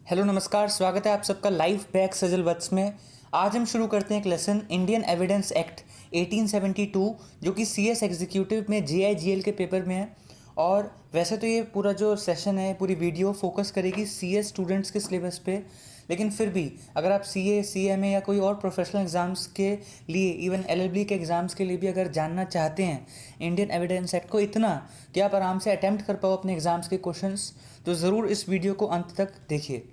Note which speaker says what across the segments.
Speaker 1: Hello नमस्कार, स्वागत है आप सबका लाइव बैक सजल वत्स में। आज हम शुरू करते हैं एक लेसन इंडियन एविडेंस एक्ट 1872 जो कि सीएस एग्जीक्यूटिव में जेआईजीएल के पेपर में है। और वैसे तो ये पूरा जो सेशन है, पूरी वीडियो फोकस करेगी सीएस स्टूडेंट्स के सिलेबस पे, लेकिन फिर भी अगर आप सीए, सीएमए या कोई और प्रोफेशनल एग्ज़ाम्स के लिए, इवन एलएलबी के एग्ज़ाम्स के लिए भी अगर जानना चाहते हैं इंडियन एविडेंस एक्ट को इतना कि आप आराम से अटैम्प्ट कर पाओ अपने एग्ज़ाम्स के क्वेश्चंस, तो ज़रूर इस वीडियो को अंत तक देखिए।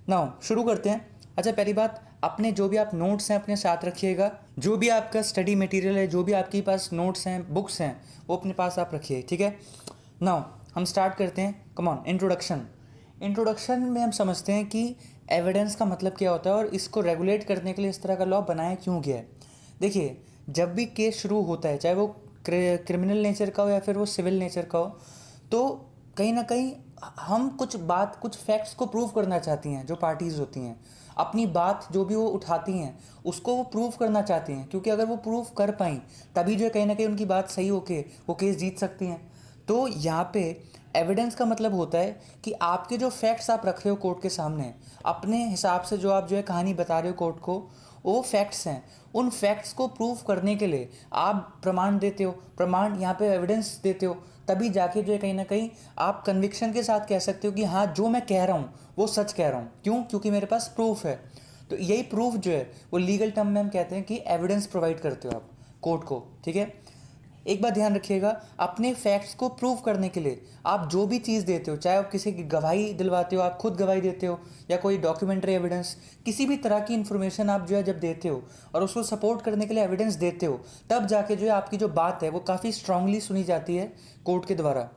Speaker 1: नाउ शुरू करते हैं। अच्छा, पहली बात, अपने जो भी आप नोट्स हैं अपने साथ रखिएगा। जो भी आपका स्टडी मटेरियल है, जो भी आपके पास नोट्स हैं, बुक्स हैं, वो अपने पास आप रखिए, ठीक है। नाउ हम स्टार्ट करते हैं। कम ऑन, इंट्रोडक्शन में हम समझते हैं कि एविडेंस का मतलब क्या होता है और इसको रेगुलेट करने के लिए इस तरह का लॉ बनाया क्यों गया है। देखिए, जब भी केस शुरू होता है, चाहे वो क्रिमिनल नेचर का हो या फिर वो सिविल नेचर का हो, तो कहीं ना कहीं हम कुछ फैक्ट्स को प्रूव करना चाहती हैं। जो पार्टीज़ होती हैं अपनी बात जो भी वो उठाती हैं उसको वो प्रूव करना चाहती हैं, क्योंकि अगर वो प्रूव कर पाई तभी जो है कहीं ना कहीं उनकी बात सही होके वो केस जीत सकती हैं। तो यहाँ पे एविडेंस का मतलब होता है कि आपके जो फैक्ट्स आप रख रहे हो कोर्ट के सामने, अपने हिसाब से जो आप जो है कहानी बता रहे हो कोर्ट को, वो फैक्ट्स हैं। उन फैक्ट्स को प्रूव करने के लिए आप प्रमाण देते हो, प्रमाण यहाँ पे एविडेंस देते हो, तभी जाके जो है कहीं ना कहीं आप कन्विक्शन के साथ कह सकते हो कि हाँ, जो मैं कह रहा हूँ वो सच कह रहा हूँ। क्यों? क्योंकि मेरे पास प्रूफ है। तो यही प्रूफ जो है वो लीगल टर्म में हम कहते हैं कि एविडेंस प्रोवाइड करते हो आप कोर्ट को, ठीक है। एक बात ध्यान रखिएगा, अपने फैक्ट्स को प्रूव करने के लिए आप जो भी चीज़ देते हो, चाहे आप किसी की गवाही दिलवाते हो, आप खुद गवाही देते हो, या कोई डॉक्यूमेंट्री एविडेंस, किसी भी तरह की इन्फॉर्मेशन आप जो है जब देते हो और उसको सपोर्ट करने के लिए एविडेंस देते हो, तब जाके जो है आपकी जो बात है वो काफ़ी स्ट्रांगली सुनी जाती है कोर्ट के द्वारा।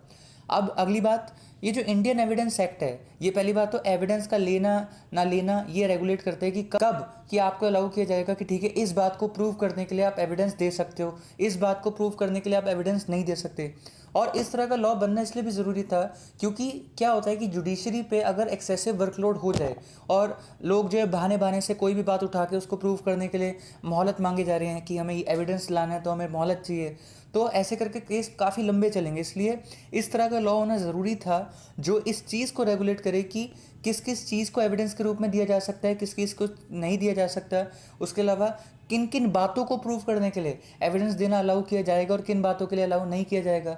Speaker 1: अब अगली बात, ये जो इंडियन एविडेंस एक्ट है, ये पहली बात तो एविडेंस का लेना ना लेना ये रेगुलेट करते हैं कि कब कि आपको अलाउ किया जाएगा कि ठीक है, इस बात को प्रूव करने के लिए आप एविडेंस दे सकते हो, इस बात को प्रूव करने के लिए आप एविडेंस नहीं दे सकते। और इस तरह का लॉ बनना इसलिए भी ज़रूरी था क्योंकि क्या होता है कि जुडिशरी पे अगर एक्सेसिव वर्कलोड हो जाए और लोग जो है बहाने बहाने से कोई भी बात उठा के उसको प्रूव करने के लिए मोहलत मांगे जा रहे हैं कि हमें एविडेंस लाना है तो हमें मोहलत चाहिए, तो ऐसे करके केस काफ़ी लंबे चलेंगे। इसलिए इस तरह का लॉ होना ज़रूरी था जो इस चीज़ को रेगुलेट करे कि किस किस चीज़ को एविडेंस के रूप में दिया जा सकता है, किस किस को नहीं दिया जा सकता। उसके अलावा किन किन बातों को प्रूव करने के लिए एविडेंस देना अलाउ किया जाएगा और किन बातों के लिए अलाउ नहीं किया जाएगा।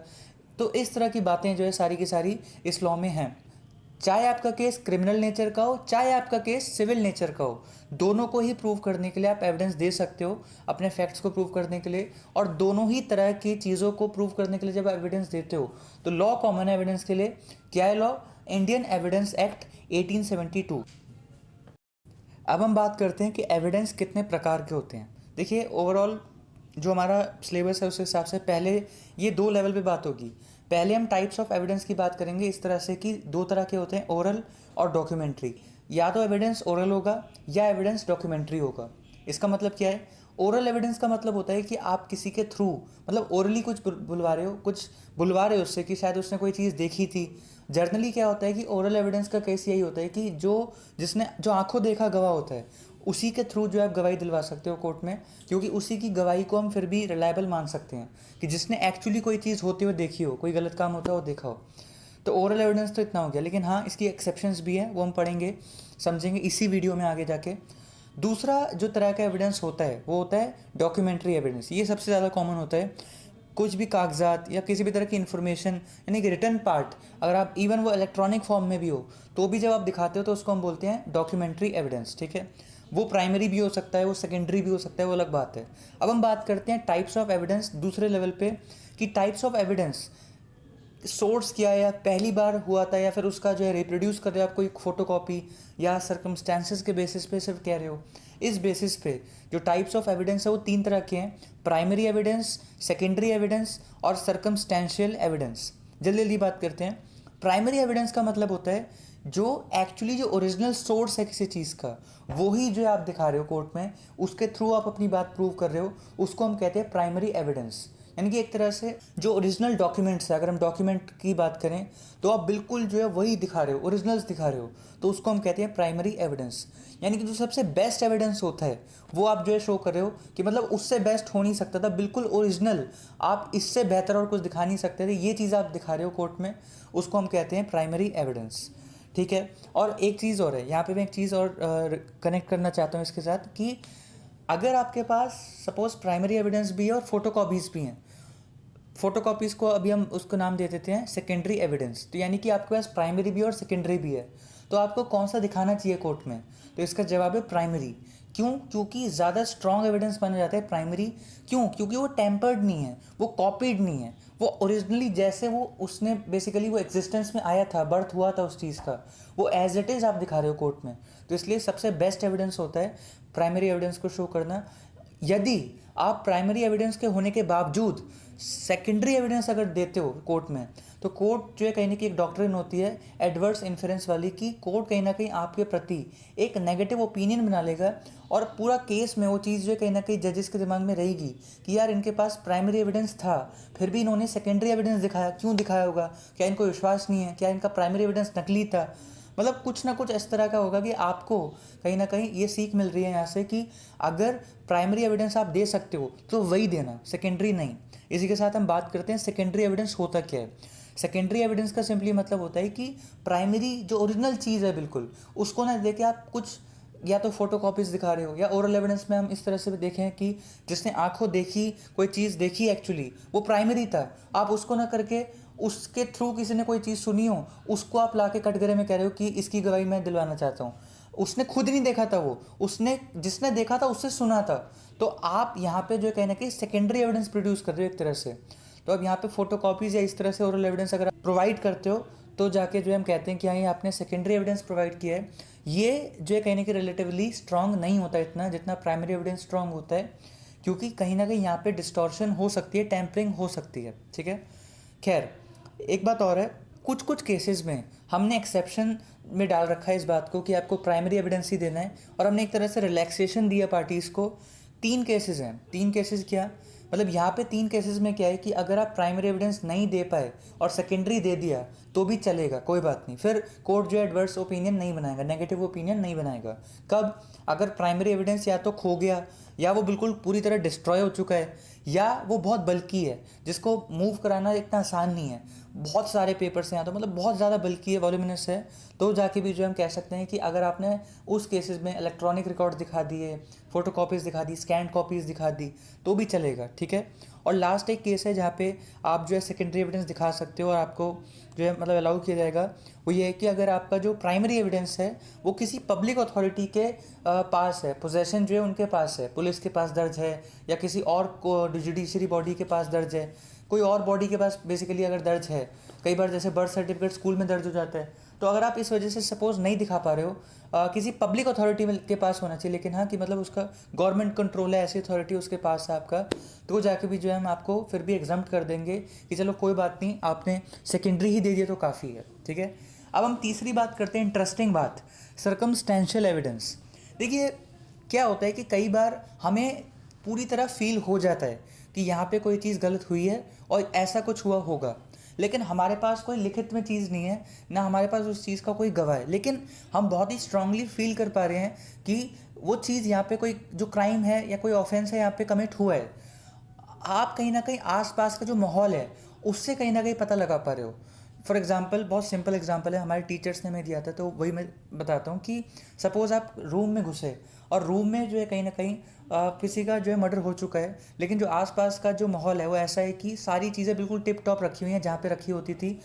Speaker 1: तो इस तरह की बातें जो है सारी की सारी इस लॉ में हैं। चाहे आपका केस क्रिमिनल नेचर का हो, चाहे आपका केस सिविल नेचर का हो, दोनों को ही प्रूव करने के लिए आप एविडेंस दे सकते हो अपने फैक्ट्स को प्रूव करने के लिए। और दोनों ही तरह की चीज़ों को प्रूव करने के लिए जब एविडेंस देते हो तो लॉ कॉमन है एविडेंस के लिए। क्या है लॉ? Indian evidence act 1872। अब हम बात करते हैं कि एविडेंस कितने प्रकार के होते हैं। देखिए, ओवरऑल जो हमारा सिलेबस है उस हिसाब से पहले ये दो लेवल पे बात होगी। पहले हम टाइप्स ऑफ एविडेंस की बात करेंगे इस तरह से कि दो तरह के होते हैं, ओरल और डॉक्यूमेंट्री। या तो एविडेंस ओरल होगा या एविडेंस डॉक्यूमेंट्री होगा। इसका मतलब क्या है? ओरल एविडेंस का मतलब होता है कि आप किसी के थ्रू, मतलब ओरली कुछ बुलवा रहे हो, कुछ बुलवा रहे हो उससे कि शायद उसने कोई चीज़ देखी थी। जर्नली क्या होता है कि ओरल एविडेंस का केस यही होता है कि जिसने जो आंखों देखा गवाह होता है उसी के थ्रू जो है आप गवाही दिलवा सकते हो कोर्ट में, क्योंकि उसी की गवाही को हम फिर भी रिलायबल मान सकते हैं कि जिसने एक्चुअली कोई चीज़ होते हुए देखी हो, कोई गलत काम होता हो देखा हो। तो ओरल एविडेंस तो इतना हो गया, लेकिन हाँ, इसकी एक्सेप्शंस भी हैं, वो हम पढ़ेंगे, समझेंगे इसी वीडियो में आगे जाके। दूसरा जो तरह का एविडेंस होता है वो होता है डॉक्यूमेंट्री एविडेंस। ये सबसे ज़्यादा कॉमन होता है। कुछ भी कागजात या किसी भी तरह की इन्फॉर्मेशन, यानी कि रिटर्न पार्ट, अगर आप इवन वो इलेक्ट्रॉनिक फॉर्म में भी हो तो भी जब आप दिखाते हो तो उसको हम बोलते हैं डॉक्यूमेंट्री एविडेंस, ठीक है। वो प्राइमरी भी हो सकता है, वो सेकेंडरी भी हो सकता है, वो अलग बात है। अब हम बात करते हैं टाइप्स ऑफ एविडेंस दूसरे लेवल पे, कि टाइप्स ऑफ एविडेंस सोर्स किया या पहली बार हुआ था या फिर उसका जो है रिप्रोड्यूस कर रहे हो आप कोई फोटोकॉपी, या सर्कमस्टेंसेस के बेसिस पे सिर्फ कह रहे हो। इस बेसिस पे जो टाइप्स ऑफ एविडेंस है वो तीन तरह के हैं: प्राइमरी एविडेंस, सेकेंडरी एविडेंस और सर्कमस्टेंशियल एविडेंस। जल्दी जल्दी बात करते हैं। प्राइमरी एविडेंस का मतलब होता है जो एक्चुअली जो ओरिजिनल सोर्स है किसी चीज़ का, वो ही जो आप दिखा रहे हो कोर्ट में, उसके थ्रू आप अपनी बात प्रूव कर रहे हो, उसको हम कहते हैं प्राइमरी एविडेंस। यानी कि एक तरह से जो ओरिजिनल डॉक्यूमेंट्स है, अगर हम डॉक्यूमेंट की बात करें तो आप बिल्कुल जो है वही दिखा रहे हो, ओरिजिनल्स दिखा रहे हो, तो उसको हम कहते हैं प्राइमरी एविडेंस। यानी कि जो सबसे बेस्ट एविडेंस होता है वो आप जो है शो कर रहे हो कि मतलब उससे बेस्ट हो नहीं सकता था, बिल्कुल ओरिजिनल, आप इससे बेहतर और कुछ दिखा नहीं सकते थे, ये चीज़ आप दिखा रहे हो कोर्ट में, उसको हम कहते हैं प्राइमरी एविडेंस, ठीक है। और एक चीज़ और है यहाँ पे, मैं एक चीज़ और कनेक्ट करना चाहता हूँ इसके साथ कि अगर आपके पास सपोज प्राइमरी एविडेंस भी है और फोटोकॉपीज़ भी हैं, फोटोकॉपीज़ को अभी हम उसको नाम दे देते हैं सेकेंडरी एविडेंस, तो यानी कि आपके पास प्राइमरी भी है और सेकेंडरी भी है, तो आपको कौन सा दिखाना चाहिए कोर्ट में? तो इसका जवाब है प्राइमरी। क्यों? क्योंकि ज़्यादा स्ट्रॉन्ग एविडेंस माना जाता है प्राइमरी। क्यों? क्योंकि वो टेम्पर्ड नहीं है, वो कॉपीड नहीं है, वो ओरिजिनली जैसे वो उसने बेसिकली वो एग्जिस्टेंस में आया था, बर्थ हुआ था उस चीज़ का, वो एज इट इज़ आप दिखा रहे हो कोर्ट में। तो इसलिए सबसे बेस्ट एविडेंस होता है प्राइमरी एविडेंस को शो करना। यदि आप प्राइमरी एविडेंस के होने के बावजूद सेकेंडरी एविडेंस अगर देते हो कोर्ट में, तो कोर्ट जो है कहीं ना कहीं एक डॉक्ट्रिन होती है एडवर्स इन्फ्लुएंस वाली, कि कोर्ट कहीं ना कहीं आपके प्रति एक नेगेटिव ओपिनियन बना लेगा, और पूरा केस में वो चीज़ जो है कहीं ना कहीं जजेस के दिमाग में रहेगी कि यार इनके पास प्राइमरी एविडेंस था, फिर भी इन्होंने सेकेंडरी एविडेंस दिखाया, क्यों दिखाया होगा? क्या इनको विश्वास नहीं है? क्या इनका प्राइमरी एविडेंस नकली था? मतलब कुछ ना कुछ इस तरह का होगा कि आपको कहीं ना कहीं ये सीख मिल रही है यहाँ से कि अगर प्राइमरी एविडेंस आप दे सकते हो तो वही देना, सेकेंडरी नहीं। इसी के साथ हम बात करते हैं सेकेंडरी एविडेंस होता क्या है। सेकेंडरी एविडेंस का सिंपली मतलब होता है कि प्राइमरी जो ओरिजिनल चीज़ है बिल्कुल उसको ना देके आप कुछ या तो फोटोकॉपीज़ दिखा रहे हो, या ओरल एविडेंस में हम इस तरह से भी देखें कि जिसने आंखों देखी कोई चीज़ देखी एक्चुअली वो प्राइमरी था, आप उसको ना करके उसके थ्रू किसी ने कोई चीज़ सुनी हो उसको आप ला के कटघरे में कह रहे हो कि इसकी गवाही मैं दिलवाना चाहता हूँ। उसने खुद नहीं देखा था, वो उसने जिसने देखा था उससे सुना था। तो आप यहाँ पे जो है कहीं ना कहीं सेकेंडरी एविडेंस प्रोड्यूस कर रहे हो एक तरह से। तो अब यहाँ पे फोटोकॉपीज़ या इस तरह से ओरल एविडेंस अगर आप प्रोवाइड करते हो तो जाके जो हम कहते हैं कि हाँ ये आपने सेकेंडरी एविडेंस प्रोवाइड किया है। ये जो है कहीं ना कहीं रिलेटिवली स्ट्रॉन्ग नहीं होता इतना जितना प्राइमरी एविडेंस स्ट्रॉन्ग होता है, क्योंकि कहीं ना कहीं यहाँ पे डिस्टॉर्शन हो सकती है, टेम्परिंग हो सकती है। ठीक है। खैर एक बात और है, कुछ कुछ केसेस में हमने एक्सेप्शन में डाल रखा है इस बात को कि आपको प्राइमरी एविडेंस ही देना है, और हमने एक तरह से रिलैक्सेशन दिया पार्टीज़ को। 3 केसेस हैं। 3 केसेस क्या मतलब, यहाँ पे 3 केसेस में क्या है कि अगर आप प्राइमरी एविडेंस नहीं दे पाए और सेकेंडरी दे दिया तो भी चलेगा, कोई बात नहीं, फिर कोर्ट जो एडवर्स ओपिनियन नहीं बनाएगा, नेगेटिव ओपिनियन नहीं बनाएगा। कब? अगर प्राइमरी एविडेंस या तो खो गया, या वो बिल्कुल पूरी तरह डिस्ट्रॉय हो चुका है, या वो बहुत बल्कि है जिसको मूव कराना इतना आसान नहीं है, बहुत सारे पेपर्स हैं यहाँ तो मतलब बहुत ज़्यादा बल्कि है, वॉल्यूमिनस है, तो जाके भी जो हम कह सकते हैं कि अगर आपने उस केसेस में इलेक्ट्रॉनिक रिकॉर्ड दिखा दिए, फोटो कॉपीज़ दिखा दी, स्कैन कॉपीज़ दिखा दी तो भी चलेगा। ठीक है। और लास्ट एक केस है जहाँ पे आप जो है सेकेंडरी एविडेंस दिखा सकते हो और आपको जो है मतलब अलाउ किया जाएगा, वो ये है कि अगर आपका जो प्राइमरी एविडेंस है वो किसी पब्लिक अथॉरिटी के पास है, पोजेशन जो है उनके पास है, पुलिस के पास दर्ज है, या किसी और जुडिशरी बॉडी के पास दर्ज है, कोई और बॉडी के पास बेसिकली अगर दर्ज है, कई बार जैसे बर्थ सर्टिफिकेट स्कूल में दर्ज हो जाता है, तो अगर आप इस वजह से सपोज नहीं दिखा पा रहे हो, किसी पब्लिक अथॉरिटी के पास होना चाहिए, लेकिन हाँ कि मतलब उसका गवर्नमेंट कंट्रोल है, ऐसी अथॉरिटी उसके पास है आपका, तो जाके भी जो है हम आपको फिर भी एग्जाम्प्ट कर देंगे कि चलो कोई बात नहीं, आपने सेकेंडरी ही दे दिया तो काफ़ी है। ठीक है। अब हम तीसरी बात करते हैं, इंटरेस्टिंग बात, सर्कमस्टेंशियल एविडेंस। देखिए क्या होता है कि कई बार हमें पूरी तरह फील हो जाता है कि यहाँ पे कोई चीज़ गलत हुई है और ऐसा कुछ हुआ होगा, लेकिन हमारे पास कोई लिखित में चीज़ नहीं है, ना हमारे पास उस चीज़ का कोई गवाह है, लेकिन हम बहुत ही स्ट्रांगली फील कर पा रहे हैं कि वो चीज़ यहाँ पे कोई जो क्राइम है या कोई ऑफेंस है यहाँ पे कमिट हुआ है। आप कहीं ना कहीं आसपास का जो माहौल है उससे कहीं ना कहीं पता लगा पा रहे हो। फॉर एग्जाम्पल, बहुत सिंपल एग्जाम्पल है, हमारे टीचर्स ने हमें दिया था, तो वही मैं बताता हूँ कि सपोज़ आप रूम में घुसे और रूम में जो है कहीं ना कहीं किसी का जो है मर्डर हो चुका है, लेकिन जो आसपास का जो माहौल है वो ऐसा है कि सारी चीज़ें बिल्कुल टिप टॉप रखी हुई हैं जहाँ पे रखी होती थी,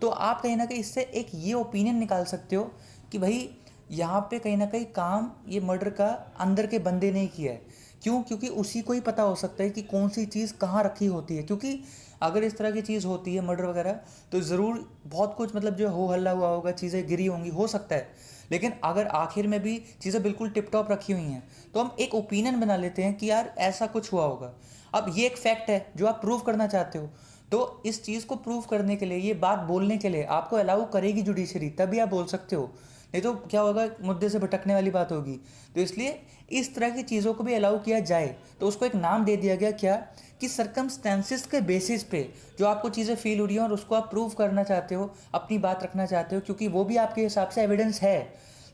Speaker 1: तो आप कहीं ना कहीं इससे एक ये ओपिनियन निकाल सकते हो कि भाई यहाँ पे कहीं ना कहीं काम ये मर्डर का अंदर के बंदे ने किया है। क्यों? क्योंकि उसी को ही पता हो सकता है कि कौन सी चीज़ कहाँ रखी होती है, क्योंकि अगर इस तरह की चीज़ होती है मर्डर वगैरह तो ज़रूर बहुत कुछ मतलब जो हो हल्ला हुआ होगा, चीज़ें गिरी होंगी, हो सकता है, लेकिन अगर आखिर में भी चीज़ें बिल्कुल टिप टॉप रखी हुई हैं तो हम एक ओपिनियन बना लेते हैं कि यार ऐसा कुछ हुआ होगा। अब ये एक फैक्ट है जो आप प्रूव करना चाहते हो, तो इस चीज़ को प्रूव करने के लिए, ये बात बोलने के लिए आपको अलाउ करेगी जुडिशरी, तभी आप बोल सकते हो, नहीं तो क्या होगा, मुद्दे से भटकने वाली बात होगी। तो इसलिए इस तरह की चीज़ों को भी अलाउ किया जाए, तो उसको एक नाम दे दिया गया क्या, कि सर्कमस्टेंसेस के बेसिस पे जो आपको चीज़ें फील हो रही हैं और उसको आप प्रूव करना चाहते हो, अपनी बात रखना चाहते हो, क्योंकि वो भी आपके हिसाब से एविडेंस है,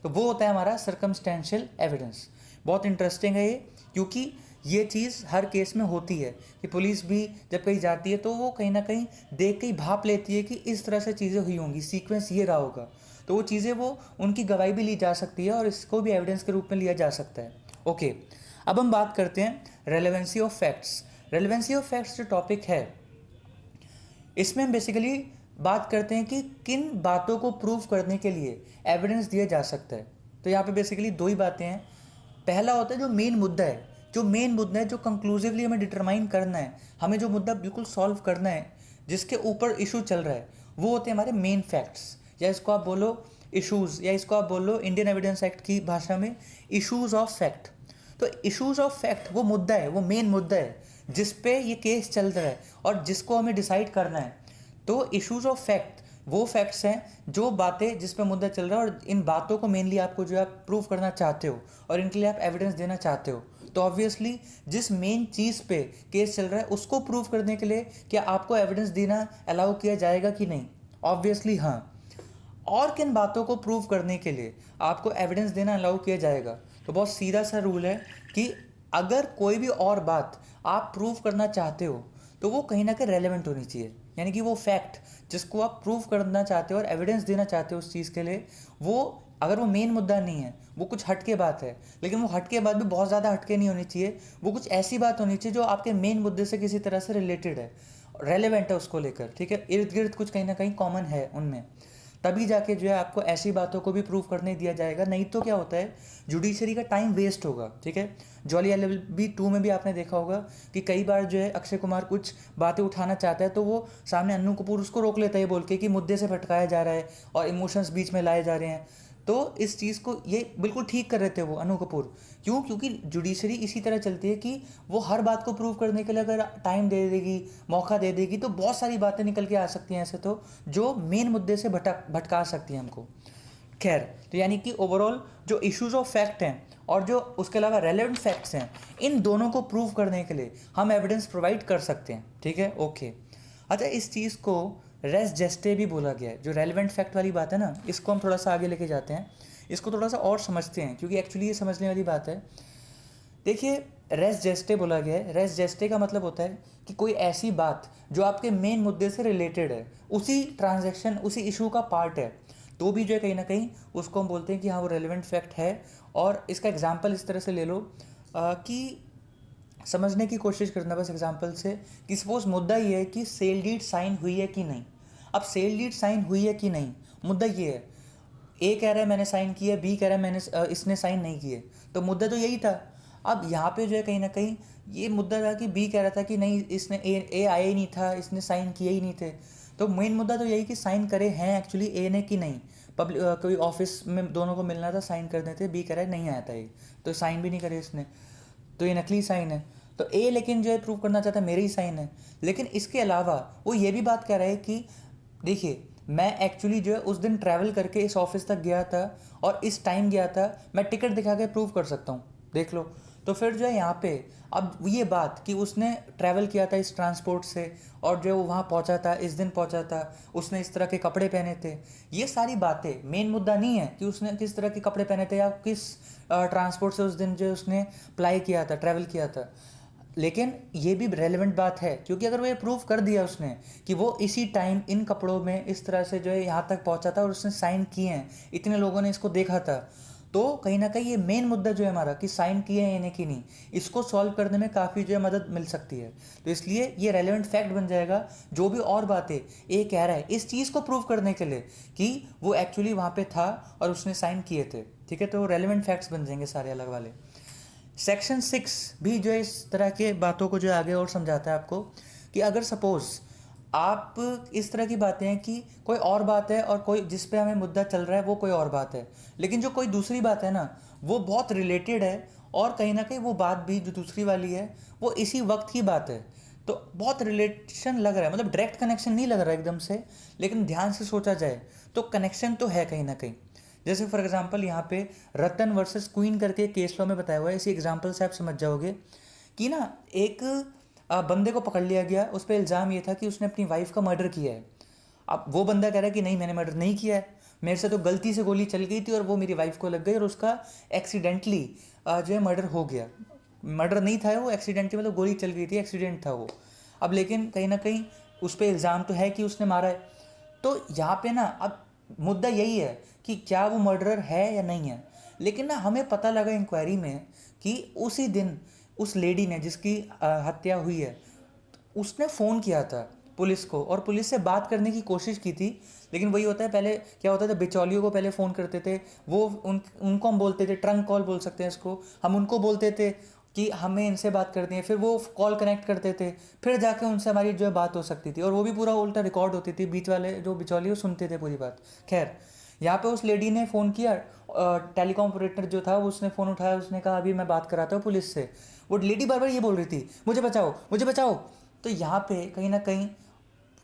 Speaker 1: तो वो होता है हमारा सर्कमस्टेंशियल एविडेंस। बहुत इंटरेस्टिंग है ये, क्योंकि ये चीज़ हर केस में होती है कि पुलिस भी जब कहीं जाती है तो वो कहीं ना कहीं देख के ही भाप लेती है कि इस तरह से चीज़ें हुई होंगी, सीक्वेंस ये रहा होगा, तो वो चीज़ें वो उनकी गवाही भी ली जा सकती है और इसको भी एविडेंस के रूप में लिया जा सकता है। ओके, अब हम बात करते हैं relevancy of facts. Relevancy of facts जो टॉपिक है, इसमें हम बेसिकली बात करते हैं कि किन बातों को प्रूव करने के लिए एविडेंस दिया जा सकता है। तो यहाँ पे बेसिकली दो ही बातें हैं। पहला होता है जो मेन मुद्दा है, जो कंक्लूसिवली हमें डिटरमाइन करना है, हमें जो मुद्दा बिल्कुल सॉल्व करना है, जिसके ऊपर इशू चल रहा है, वो होते हैं हमारे मेन फैक्ट्स, या इसको आप बोलो इशूज़, या इसको आप बोलो इंडियन एविडेंस एक्ट की भाषा में इशूज़ ऑफ फैक्ट। तो इशूज़ ऑफ फैक्ट वो मुद्दा है, वो मेन मुद्दा है जिस पे ये केस चल रहा है और जिसको हमें डिसाइड करना है। तो इशूज़ ऑफ फैक्ट वो फैक्ट्स हैं जो बातें जिस पे मुद्दा चल रहा है और इन बातों को मेनली आपको जो आप प्रूव करना चाहते हो और इनके लिए आप एविडेंस देना चाहते हो। तो ऑब्वियसली जिस मेन चीज़ पे केस चल रहा है उसको प्रूव करने के लिए क्या आपको एविडेंस देना अलाउ किया जाएगा कि नहीं? ऑब्वियसली हाँ। और किन बातों को प्रूव करने के लिए आपको एविडेंस देना अलाउ किया जाएगा? तो बहुत सीधा सा रूल है कि अगर कोई भी और बात आप प्रूव करना चाहते हो तो वो कहीं ना कहीं रेलेवेंट होनी चाहिए, यानी कि वो फैक्ट जिसको आप प्रूव करना चाहते हो और एविडेंस देना चाहते हो उस चीज़ के लिए, वो अगर वो मेन मुद्दा नहीं है, वो कुछ हटके बात है, लेकिन वो हटके बात भी बहुत ज़्यादा हटके नहीं होनी चाहिए, वो कुछ ऐसी बात होनी चाहिए जो आपके मेन मुद्दे से किसी तरह से रिलेटेड है, रेलेवेंट है उसको लेकर, ठीक है, इर्द गिर्द कुछ कहीं ना कहीं कॉमन है उनमें, तभी जाके जो है आपको ऐसी बातों को भी प्रूव करने दिया जाएगा। नहीं तो क्या होता है, जुडिशरी का टाइम वेस्ट होगा, ठीक है। जॉली LLB 2 में भी आपने देखा होगा कि कई बार जो है अक्षय कुमार कुछ बातें उठाना चाहता है तो वो सामने अन्नू कपूर उसको रोक लेता है बोल के कि मुद्दे से भटकाया जा रहा है और इमोशंस बीच में लाए जा रहे हैं। तो इस चीज़ को ये बिल्कुल ठीक कर रहे थे वो अनु कपूर। क्यों? क्योंकि जुडिशरी इसी तरह चलती है कि वो हर बात को प्रूव करने के लिए अगर टाइम दे देगी, मौका दे देगी, तो बहुत सारी बातें निकल के आ सकती हैं ऐसे तो जो मेन मुद्दे से भटका सकती हैं हमको। खैर, तो यानी कि ओवरऑल जो इश्यूज ऑफ फैक्ट हैं और जो उसके अलावा रेलेवेंट फैक्ट्स हैं, इन दोनों को प्रूव करने के लिए हम एविडेंस प्रोवाइड कर सकते हैं, ठीक है। ओके, अच्छा, इस चीज़ को रेस जेस्टे भी बोला गया है। जो रेलेवेंट फैक्ट वाली बात है ना, इसको हम थोड़ा सा आगे लेके जाते हैं, इसको थोड़ा सा और समझते हैं, क्योंकि एक्चुअली ये समझने वाली बात है। देखिए, रेस जेस्टे बोला गया है। रेस जेस्टे का मतलब होता है कि कोई ऐसी बात जो आपके मेन मुद्दे से रिलेटेड है, उसी ट्रांजैक्शन, उसी इशू का पार्ट है, तो भी जो है कहीं ना कहीं उसको हम बोलते हैं कि हाँ वो रेलेवेंट फैक्ट है। और इसका एग्जाम्पल इस तरह से ले लो कि समझने की कोशिश करना बस एग्जांपल से, कि सपोज मुद्दा ये है कि सेल डीड साइन हुई है कि नहीं। अब सेल डीड साइन हुई है कि नहीं, मुद्दा ये है, ए कह रहा है मैंने साइन किया, बी कह रहा है मैंने इसने साइन नहीं किए, तो मुद्दा तो यही था। अब यहाँ पे जो है कहीं ना कहीं ये मुद्दा था कि बी कह रहा था कि नहीं इसने ए आया ही नहीं था, इसने साइन किए ही नहीं थे। तो मेन मुद्दा तो यही कि साइन करे हैं एक्चुअली ए ने कि नहीं। पब्लिक कोई ऑफिस में दोनों को मिलना था, साइन कर देते, बी कह रहा है नहीं आया था ये, तो साइन भी नहीं करे इसने, तो ये नकली साइन है। तो ए लेकिन जो है प्रूव करना चाहता है मेरे ही साइन है। लेकिन इसके अलावा वो ये भी बात कह रहा है कि देखिए मैं एक्चुअली जो है उस दिन ट्रैवल करके इस ऑफिस तक गया था और इस टाइम गया था, मैं टिकट दिखा के प्रूव कर सकता हूँ, देख लो। तो फिर जो है यहाँ पे अब ये बात कि उसने ट्रैवल किया था इस ट्रांसपोर्ट से और जो वो वहाँ पहुँचा था, इस दिन पहुँचा था, उसने इस तरह के कपड़े पहने थे, ये सारी बातें मेन मुद्दा नहीं है कि उसने किस तरह के कपड़े पहने थे या किस ट्रांसपोर्ट से उस दिन जो उसने अप्लाई किया था, ट्रैवल किया था। लेकिन ये भी रेलेवेंट बात है, क्योंकि अगर वो ये प्रूव कर दिया उसने कि वो इसी टाइम इन कपड़ों में इस तरह से जो है यहाँ तक पहुँचा था और उसने साइन किए हैं, इतने लोगों ने इसको देखा था, तो कहीं ना कहीं ये मेन मुद्दा जो है हमारा कि साइन किए हैं इन्हें कि नहीं, इसको सॉल्व करने में काफ़ी जो है मदद मिल सकती है। तो इसलिए ये रेलेवेंट फैक्ट बन जाएगा। जो भी और बातें ये कह रहा है इस चीज़ को प्रूव करने के लिए कि वो एक्चुअली वहाँ पे था और उसने साइन किए थे, ठीक है, तो रेलेवेंट फैक्ट्स बन जाएंगे सारे अलग वाले। सेक्शन 6 भी जो है इस तरह के बातों को जो आगे और समझाता है आपको कि अगर सपोज़ आप इस तरह की बातें हैं कि कोई और बात है और कोई जिस पे हमें मुद्दा चल रहा है वो कोई और बात है, लेकिन जो कोई दूसरी बात है ना वो बहुत रिलेटेड है और कहीं ना कहीं वो बात भी जो दूसरी वाली है वो इसी वक्त की बात है, तो बहुत रिलेशन लग रहा है, मतलब डायरेक्ट कनेक्शन नहीं लग रहा है एकदम से, लेकिन ध्यान से सोचा जाए तो कनेक्शन तो है कहीं ना कहीं। जैसे फॉर एग्जांपल यहाँ पे रतन वर्सेस क्वीन करके केस लॉ में बताया हुआ है, इसी एग्जांपल से आप समझ जाओगे कि ना एक बंदे को पकड़ लिया गया, उस पर इल्ज़ाम ये था कि उसने अपनी वाइफ का मर्डर किया है। अब वो बंदा कह रहा है कि नहीं मैंने मर्डर नहीं किया है, मेरे से तो गलती से गोली चल गई थी और वो मेरी वाइफ को लग गई और उसका एक्सीडेंटली जो है मर्डर हो गया। मर्डर नहीं था वो, एक्सीडेंटली मतलब गोली चल गई थी, एक्सीडेंट था वो। अब लेकिन कहीं ना कहीं उस पर इल्ज़ाम तो है कि उसने मारा है। तो यहाँ पे ना अब मुद्दा यही है कि क्या वो मर्डरर है या नहीं है। लेकिन ना हमें पता लगा इंक्वायरी में कि उसी दिन उस लेडी ने जिसकी हत्या हुई है, उसने फ़ोन किया था पुलिस को और पुलिस से बात करने की कोशिश की थी। लेकिन वही होता है, पहले क्या होता था, बिचौलियों को पहले फ़ोन करते थे, वो उनको हम बोलते थे ट्रंक कॉल बोल सकते हैं इसको, हम उनको बोलते थे कि हमें इनसे बात करनी है, फिर वो कॉल कनेक्ट करते थे, फिर जाके उनसे हमारी जो है बात हो सकती थी, और वो भी पूरा उल्टा रिकॉर्ड होती थी, बीच वाले जो बिचौलिए सुनते थे पूरी बात। खैर, यहाँ पे उस लेडी ने फ़ोन किया, टेलीकॉम ऑपरेटर जो था वो उसने फ़ोन उठाया, उसने कहा अभी मैं बात कराता हूँ पुलिस से। वो लेडी बार बार ये बोल रही थी मुझे बचाओ मुझे बचाओ। तो यहाँ पे कहीं ना कहीं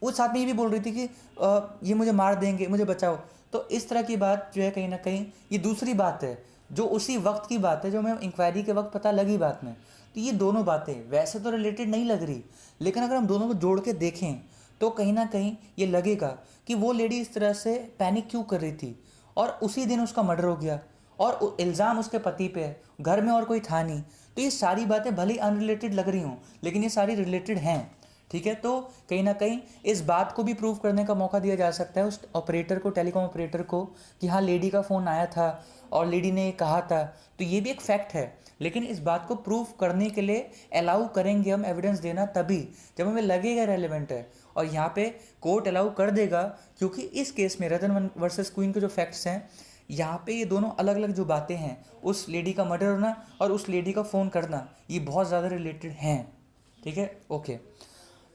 Speaker 1: वो साथ में ये भी बोल रही थी कि ये मुझे मार देंगे मुझे बचाओ। तो इस तरह की बात जो है कहीं ना कहीं ये दूसरी बात है जो उसी वक्त की बात है जो हमें इंक्वायरी के वक्त पता लगी बात में। तो ये दोनों बातें वैसे तो रिलेटेड नहीं लग रही, लेकिन अगर हम दोनों को जोड़ के देखें तो कहीं ना कहीं ये लगेगा कि वो लेडी इस तरह से पैनिक क्यों कर रही थी, और उसी दिन उसका मर्डर हो गया और इल्ज़ाम उसके पति पे है, घर में और कोई था नहीं। तो ये सारी बातें भले ही अनरिलेटेड लग रही हों, लेकिन ये सारी रिलेटेड हैं। ठीक है, तो कहीं ना कहीं इस बात को भी प्रूव करने का मौका दिया जा सकता है उस ऑपरेटर को, टेलीकॉम ऑपरेटर को, कि हाँ लेडी का फ़ोन आया था और लेडी ने कहा था। तो ये भी एक फैक्ट है, लेकिन इस बात को प्रूव करने के लिए अलाउ करेंगे हम एविडेंस देना तभी जब हमें लगेगा रेलेवेंट है, और यहाँ पे कोर्ट अलाउ कर देगा, क्योंकि इस केस में रतन वर्सेस क्वीन के जो फैक्ट्स हैं, यहाँ पे ये दोनों अलग अलग जो बातें हैं, उस लेडी का मर्डर होना और उस लेडी का फ़ोन करना, ये बहुत ज़्यादा रिलेटेड हैं। ठीक है, ओके।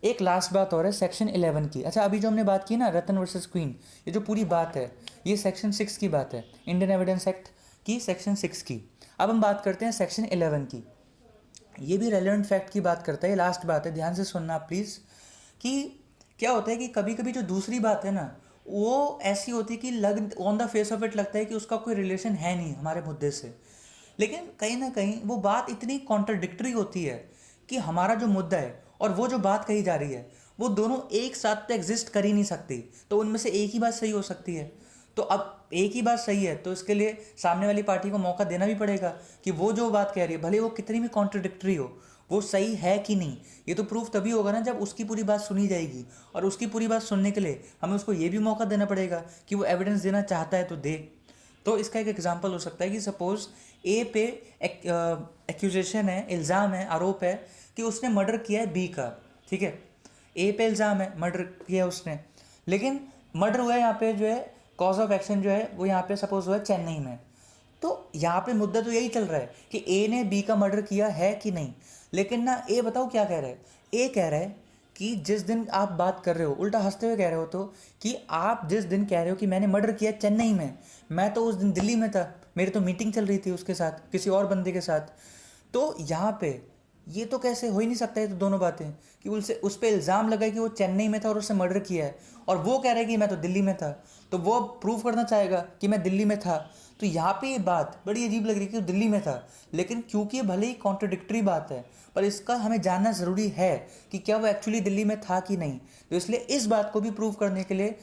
Speaker 1: एक लास्ट बात और है सेक्शन 11 की। अच्छा, अभी जो हमने बात की ना रतन वर्सेस क्वीन, ये जो पूरी बात है ये सेक्शन 6 की बात है, इंडियन एविडेंस एक्ट की सेक्शन 6 की। अब हम बात करते हैं सेक्शन 11 की। ये भी रेलेवेंट फैक्ट की बात करता है, ये लास्ट बात है, ध्यान से सुनना प्लीज़। कि क्या होता है कि कभी कभी जो दूसरी बात है ना वो ऐसी होती है कि लग on the face of it लगता है कि उसका कोई रिलेशन है नहीं हमारे मुद्दे से, लेकिन कहीं ना कहीं वो बात इतनी कॉन्ट्रडिक्टरी होती है कि हमारा जो मुद्दा है और वो जो बात कही जा रही है वो दोनों एक साथ तो एग्जिस्ट कर ही नहीं सकती। तो उनमें से एक ही बात सही हो सकती है। तो अब एक ही बात सही है तो इसके लिए सामने वाली पार्टी को मौका देना भी पड़ेगा कि वो जो बात कह रही है भले वो कितनी भी कॉन्ट्रडिक्टरी हो, वो सही है कि नहीं। ये तो प्रूफ तभी होगा ना जब उसकी पूरी बात सुनी जाएगी, और उसकी पूरी बात सुनने के लिए हमें उसको ये भी मौका देना पड़ेगा कि वो एविडेंस देना चाहता है तो दे। तो इसका एक एग्जांपल हो सकता है कि सपोज ए पे एक्यूजेशन है, इल्ज़ाम है, आरोप है कि उसने मर्डर किया है बी का। ठीक है, ए पे इल्ज़ाम है मर्डर किया है उसने, लेकिन मर्डर हुआ है यहाँ पे जो है कॉज ऑफ एक्शन जो है वो यहाँ पे सपोज हुआ है चेन्नई में। तो यहाँ पे मुद्दा तो यही चल रहा है कि ए ने बी का मर्डर किया है कि नहीं। लेकिन ना ए बताओ क्या कह रहा है, ए कह रहा है कि जिस दिन आप बात कर रहे हो, उल्टा हंसते हुए कह रहे हो, तो कि आप जिस दिन कह रहे हो कि मैंने मर्डर किया चेन्नई में, मैं तो उस दिन दिल्ली में था, मेरी तो मीटिंग चल रही थी उसके साथ, किसी और बंदे के साथ। तो यहाँ पे ये तो कैसे हो ही नहीं सकता है, तो दोनों बातें कि उस पर इल्ज़ाम लगा है कि वो चेन्नई में था और उसने मर्डर किया है, और वो कह रहा है कि मैं तो दिल्ली में था, तो वो प्रूव करना चाहेगा कि मैं दिल्ली में था। तो यहाँ पे ये बात बड़ी अजीब लग रही है कि वो दिल्ली में था, लेकिन क्योंकि ये भले ही कॉन्ट्रडिक्टरी बात है पर इसका हमें जानना ज़रूरी है कि क्या वो एक्चुअली दिल्ली में था कि नहीं। तो इसलिए इस बात को भी प्रूव करने के लिए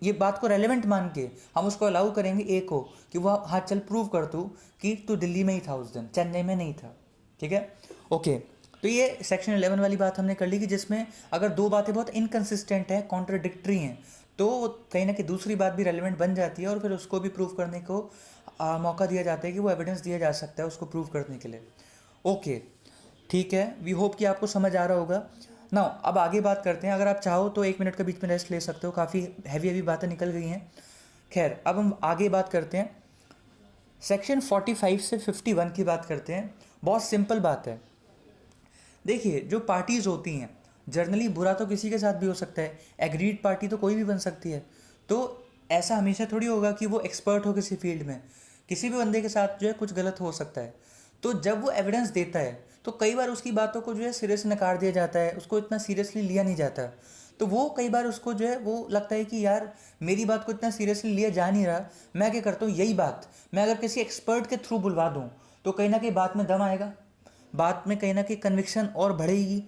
Speaker 1: ये बात को रेलेवेंट मान के हम उसको अलाउ करेंगे ए को कि वह हाँ चल प्रूव कर तू कि तू दिल्ली में ही था उस दिन, चेन्नई में नहीं था। ठीक है, ओके। तो ये सेक्शन 11 वाली बात हमने कर ली कि जिसमें अगर दो बातें बहुत इनकन्सिस्टेंट हैं, कॉन्ट्रडिक्टरी हैं, तो कहीं ना कहीं दूसरी बात भी रेलेवेंट बन जाती है और फिर उसको भी प्रूव करने को मौका दिया जाता है कि वो एविडेंस दिया जा सकता है उसको प्रूव करने के लिए। ओके, ठीक है, वी होप कि आपको समझ आ रहा होगा ना। अब आगे बात करते हैं, अगर आप चाहो तो 1 मिनट के बीच में रेस्ट ले सकते हो, काफ़ी हैवी बातें निकल गई हैं। खैर, अब हम आगे बात करते हैं, सेक्शन 45 से 51 की बात करते हैं। बहुत सिंपल बात है। देखिए, जो पार्टीज़ होती हैं जर्नली बुरा तो किसी के साथ भी हो सकता है, एग्रीड पार्टी तो कोई भी बन सकती है। तो ऐसा हमेशा थोड़ी होगा कि वो एक्सपर्ट हो किसी फील्ड में, किसी भी बंदे के साथ जो है कुछ गलत हो सकता है। तो जब वो एविडेंस देता है तो कई बार उसकी बातों को जो है सिरे से नकार दिया जाता है, उसको इतना सीरियसली लिया नहीं जाता। तो वो कई बार उसको जो है वो लगता है कि यार मेरी बात को इतना सीरियसली लिया जा नहीं रहा, मैं क्या करता हूँ यही बात मैं अगर किसी एक्सपर्ट के थ्रू बुलवा दूँ तो कहीं ना कहीं बात में दम आएगा, बात में कहीं ना कहीं कन्विक्शन और बढ़ेगी।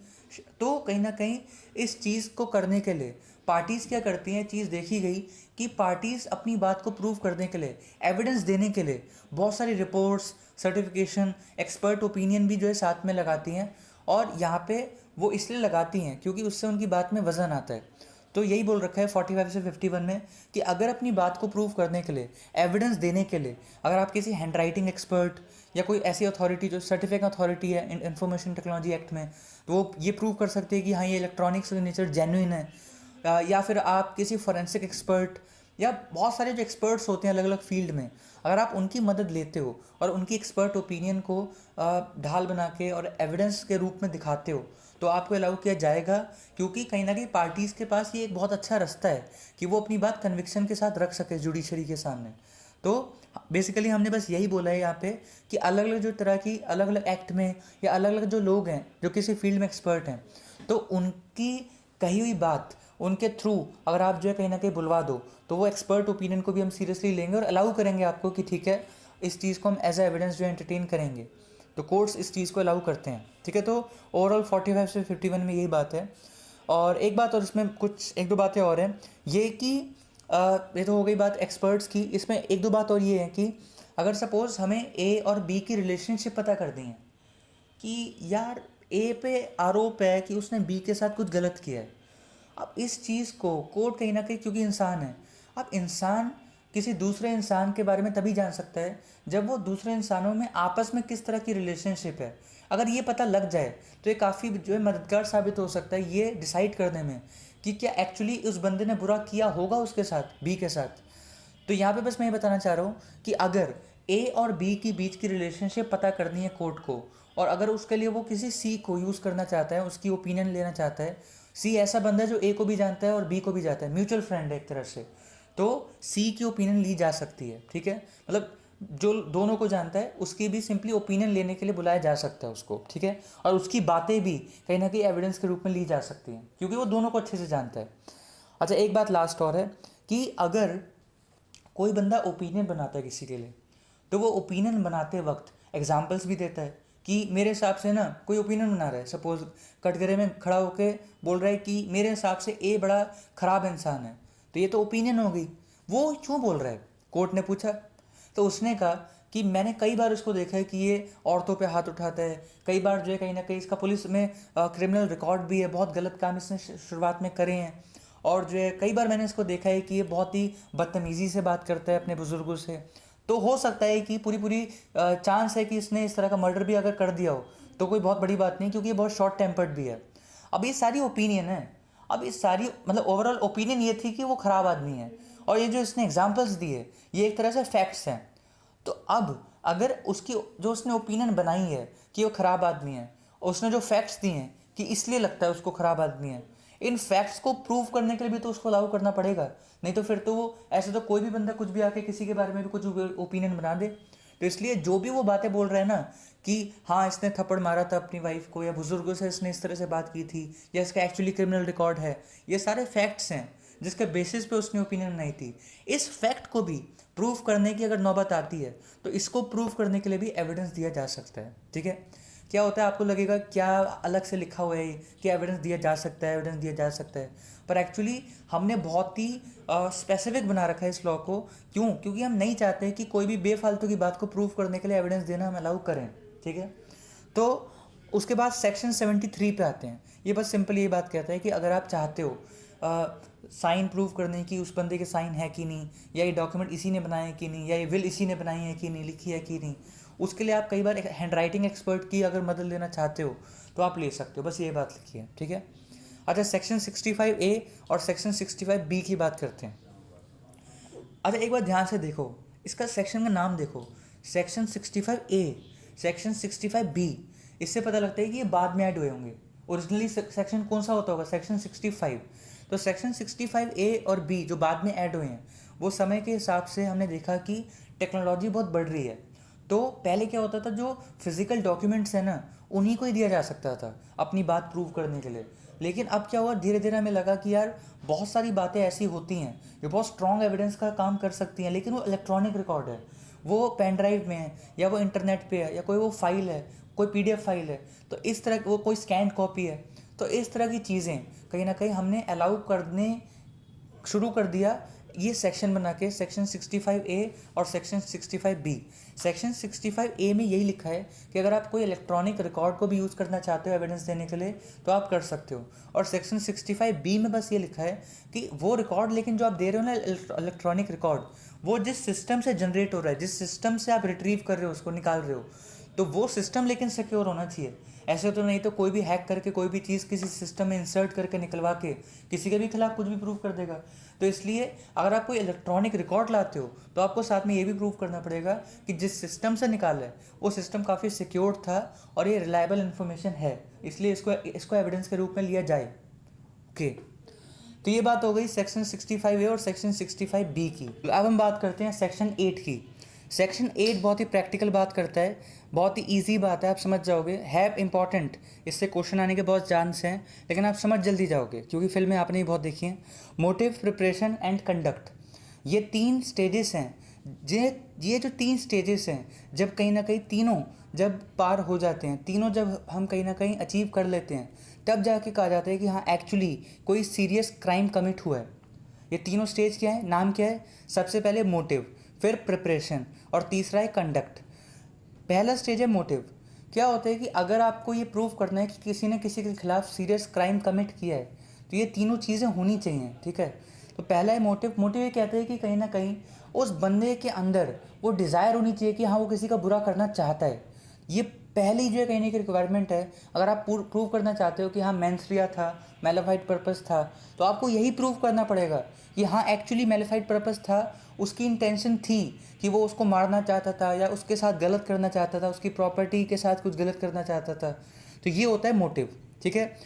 Speaker 1: तो कहीं ना कहीं इस चीज़ को करने के लिए पार्टीज़ क्या करती हैं, चीज़ देखी गई कि पार्टीज़ अपनी बात को प्रूव करने के लिए, एविडेंस देने के लिए बहुत सारी रिपोर्ट्स, सर्टिफिकेशन, एक्सपर्ट ओपिनियन भी जो है साथ में लगाती हैं। और यहाँ पे वो इसलिए लगाती हैं क्योंकि उससे उनकी बात में वज़न आता है। तो यही बोल रखा है 45 से 51 में कि अगर अपनी बात को प्रूव करने के लिए, एविडेंस देने के लिए, अगर आप किसी हैंड राइटिंग एक्सपर्ट या कोई ऐसी अथॉरिटी जो सर्टिफिकेट अथॉरिटी है इंफॉर्मेशन टेक्नोलॉजी एक्ट में, तो वो ये प्रूव कर सकते हैं कि हाँ ये इलेक्ट्रॉनिक सिग्नेचर जेन्युइन है, या फिर आप किसी फॉरेंसिक एक्सपर्ट या बहुत सारे जो एक्सपर्ट्स होते हैं अलग अलग फील्ड में, अगर आप उनकी मदद लेते हो और उनकी एक्सपर्ट ओपिनियन को ढाल बना के और एविडेंस के रूप में दिखाते हो, तो आपको अलाउ किया जाएगा, क्योंकि कहीं ना कहीं पार्टीज़ के पास ये एक बहुत अच्छा रास्ता है कि वो अपनी बात कन्विक्शन के साथ रख सके जुडिशरी के सामने। तो बेसिकली हमने बस यही बोला है यहाँ पे कि अलग अलग जो तरह की अलग अलग एक्ट में या अलग अलग जो लोग हैं जो किसी फील्ड में एक्सपर्ट हैं, तो उनकी कही हुई बात उनके थ्रू अगर आप जो है कहीं ना कहीं बुलवा दो, तो वो एक्सपर्ट ओपिनियन को भी हम सीरियसली लेंगे और अलाउ करेंगे आपको कि ठीक है इस चीज़ को हम एज ए एविडेंस जो एंटरटेन करेंगे। तो कोर्ट्स इस चीज़ को अलाउ करते हैं, ठीक है। तो ओवरऑल 45 से 51 में यही बात है। और एक बात और इसमें कुछ एक दो बातें और हैं, ये कि ये तो हो गई बात एक्सपर्ट्स की। इसमें एक दो बात और ये है कि अगर सपोज़ हमें ए और बी की रिलेशनशिप पता कर दी है कि यार ए पे आरोप है कि उसने बी के साथ कुछ गलत किया है, अब इस चीज़ को कोर्ट कहीं ना कहीं, क्योंकि इंसान है, अब इंसान किसी दूसरे इंसान के बारे में तभी जान सकता है जब वो दूसरे इंसानों में आपस में किस तरह की रिलेशनशिप है। अगर ये पता लग जाए तो ये काफ़ी जो है मददगार साबित हो सकता है ये डिसाइड करने में कि क्या एक्चुअली उस बंदे ने बुरा किया होगा उसके साथ, बी के साथ। तो यहाँ पे बस मैं ये बताना चाह रहा हूँ कि अगर ए और बी के बीच की रिलेशनशिप पता करनी है कोर्ट को, और अगर उसके लिए वो किसी सी को यूज़ करना चाहता है, उसकी ओपिनियन लेना चाहता है, सी ऐसा बंदा है जो ए को भी जानता है और बी को भी जानता है, म्यूचुअल फ्रेंड है एक तरह से, तो सी की ओपिनियन ली जा सकती है, ठीक है। मतलब जो दोनों को जानता है उसकी भी सिंपली ओपिनियन लेने के लिए बुलाया जा सकता है उसको, ठीक है। और उसकी बातें भी कहीं ना कहीं एविडेंस के रूप में ली जा सकती हैं क्योंकि वो दोनों को अच्छे से जानता है। अच्छा, एक बात लास्ट और है कि अगर कोई बंदा ओपिनियन बनाता है किसी के लिए, तो वो ओपिनियन बनाते वक्त एग्जाम्पल्स भी देता है कि मेरे हिसाब से ना, कोई ओपिनियन बना रहा है, सपोज कटघरे में खड़ा होकर बोल रहा है कि मेरे हिसाब से ए बड़ा ख़राब इंसान है, तो ये तो ओपिनियन हो गई। वो क्यों बोल रहा है, कोर्ट ने पूछा, तो उसने कहा कि मैंने कई बार इसको देखा है कि ये औरतों पे हाथ उठाता है, कई बार जो है कहीं ना कहीं इसका पुलिस में क्रिमिनल रिकॉर्ड भी है, बहुत गलत काम इसने शुरुआत में करे हैं, और जो है कई बार मैंने इसको देखा है कि ये बहुत ही बदतमीज़ी से बात करता है अपने बुज़ुर्गों से। तो हो सकता है कि पूरी चांस है कि इसने इस तरह का मर्डर भी अगर कर दिया हो तो कोई बहुत बड़ी बात नहीं, क्योंकि ये बहुत शॉर्ट टेम्पर्ड भी है। अब ये सारी ओपिनियन है, अब इस सारी मतलब ओवरऑल ओपिनियन ये थी कि वो ख़राब आदमी है, और ये जो इसने एग्जाम्पल्स दिए ये एक तरह से फैक्ट्स हैं। तो अब अगर उसकी जो उसने ओपिनियन बनाई है कि वो ख़राब आदमी है, और उसने जो फैक्ट्स दिए हैं कि इसलिए लगता है उसको ख़राब आदमी है, इन फैक्ट्स को प्रूव करने के लिए भी तो उसको अलाउ करना पड़ेगा, नहीं तो फिर तो वो ऐसे तो कोई भी बंदा कुछ भी आके किसी के बारे में भी कुछ ओपिनियन बना दे। तो इसलिए जो भी वो बातें बोल रहे हैं ना कि हाँ इसने थप्पड़ मारा था अपनी वाइफ को, या बुजुर्गों से इसने इस तरह से बात की थी, या इसका एक्चुअली क्रिमिनल रिकॉर्ड है, ये सारे फैक्ट्स हैं जिसके बेसिस पे उसने ओपिनियन बनाई थी। इस फैक्ट को भी प्रूव करने की अगर नौबत आती है तो इसको प्रूव करने के लिए भी एविडेंस दिया जा सकता है, ठीक है। क्या होता है, आपको लगेगा क्या अलग से लिखा हुआ है कि एविडेंस दिया जा सकता है, एविडेंस दिया जा सकता है, पर एक्चुअली हमने बहुत ही स्पेसिफिक बना रखा है इस लॉ को। क्यों? क्योंकि हम नहीं चाहते कि कोई भी बेफालतू की बात को प्रूव करने के लिए एविडेंस देना हम अलाउ करें, ठीक है। तो उसके बाद सेक्शन 73 पे आते हैं। ये बस सिंपल ये बात कहता है कि अगर आप चाहते हो साइन प्रूव करने की उस बंदे के साइन है कि नहीं, या ये डॉक्यूमेंट इसी ने बनाया है कि नहीं, या ये विल इसी ने बनाई है कि नहीं, लिखी है कि नहीं, उसके लिए आप कई बार हैंड राइटिंग एक्सपर्ट की अगर मदद लेना चाहते हो तो आप ले सकते हो, बस ये बात लिखी है, ठीक है। अच्छा, सेक्शन 65A और सेक्शन 65B की बात करते हैं। अच्छा, एक बार ध्यान से देखो, इसका सेक्शन का नाम देखो, सेक्शन 65A, सेक्शन 65B, इससे पता लगता है कि ये बाद में ऐड हुए होंगे। ओरिजिनली सेक्शन कौन सा होता होगा, सेक्शन 65। तो सेक्शन 65A और B जो बाद में ऐड हुए हैं, वो समय के हिसाब से हमने देखा कि टेक्नोलॉजी बहुत बढ़ रही है। तो पहले क्या होता था, जो फिजिकल डॉक्यूमेंट्स हैं ना, उन्हीं को ही दिया जा सकता था अपनी बात प्रूव करने के लिए। लेकिन अब क्या हुआ, धीरे धीरे हमें लगा कि यार बहुत सारी बातें ऐसी होती हैं जो बहुत स्ट्रॉन्ग एविडेंस का काम कर सकती हैं, लेकिन वो इलेक्ट्रॉनिक रिकॉर्ड है, वो पेन ड्राइव में है, या वो इंटरनेट पे है, या कोई वो फाइल है, कोई PDF फाइल है, तो इस तरह वो कोई स्कैन कॉपी है। तो इस तरह की चीज़ें कहीं ना कहीं हमने अलाउ करने शुरू कर दिया ये सेक्शन बना के सेक्शन 65A और सेक्शन 65B। सेक्शन 65A में यही लिखा है कि अगर आप कोई इलेक्ट्रॉनिक रिकॉर्ड को भी यूज़ करना चाहते हो एविडेंस देने के लिए तो आप कर सकते हो। और सेक्शन 65B में बस ये लिखा है कि वो रिकॉर्ड, लेकिन जो आप दे रहे हो ना इलेक्ट्रॉनिक रिकॉर्ड, वो जिस सिस्टम से जनरेट हो रहा है, जिस सिस्टम से आप रिट्रीव कर रहे हो, उसको निकाल रहे हो, तो वो सिस्टम लेकिन सिक्योर होना चाहिए। ऐसे तो नहीं तो कोई भी हैक करके कोई भी चीज़ किसी सिस्टम में इंसर्ट करके निकलवा के किसी के भी खिलाफ कुछ भी प्रूव कर देगा। तो इसलिए अगर आप कोई इलेक्ट्रॉनिक रिकॉर्ड लाते हो तो आपको साथ में ये भी प्रूव करना पड़ेगा कि जिस सिस्टम से निकाला है वो सिस्टम काफ़ी सिक्योर था और ये रिलायबल इन्फॉर्मेशन है, इसलिए इसको एविडेंस के रूप में लिया जाए। ओके, तो ये बात हो गई सेक्शन 65A और सेक्शन 65B की। अब हम बात करते हैं सेक्शन 8 की। सेक्शन 8 बहुत ही प्रैक्टिकल बात करता है, बहुत ही इजी बात है, आप समझ जाओगे। है इंपॉर्टेंट, इससे क्वेश्चन आने के बहुत चांस हैं, लेकिन आप समझ जल्दी जाओगे क्योंकि फिल्में आपने ही बहुत देखी हैं। मोटिव, प्रिपरेशन एंड कंडक्ट, ये 3 स्टेजेस हैं। ये जो 3 स्टेजेस हैं, जब कहीं ना कहीं तीनों जब पार हो जाते हैं, तीनों जब हम कहीं ना कहीं अचीव कर लेते हैं, तब जाके कहा जाता है कि हाँ एक्चुअली कोई सीरियस क्राइम कमिट हुआ है। ये तीनों स्टेज क्या है, नाम क्या है? सबसे पहले मोटिव, फिर प्रिपरेशन और तीसरा है कंडक्ट। पहला स्टेज है मोटिव। क्या होता है कि अगर आपको ये प्रूव करना है कि किसी ने किसी के खिलाफ सीरियस क्राइम कमिट किया है तो ये तीनों चीज़ें होनी चाहिए, ठीक है। तो पहला है मोटिव। मोटिव ये कहते हैं कि कहीं ना कहीं उस बंदे के अंदर वो डिज़ायर होनी चाहिए कि हाँ वो किसी का बुरा करना चाहता है। ये पहली जो है कहीं की रिक्वायरमेंट है। अगर आप प्रूव करना चाहते हो कि हाँ मैंसरिया था, मेलिफाइड पर्पस था, तो आपको यही प्रूव करना पड़ेगा कि हाँ एक्चुअली मेलिफाइड पर्पस था, उसकी इंटेंशन थी कि वो उसको मारना चाहता था या उसके साथ गलत करना चाहता था, उसकी प्रॉपर्टी के साथ कुछ गलत करना चाहता था। तो ये होता है मोटिव, ठीक है।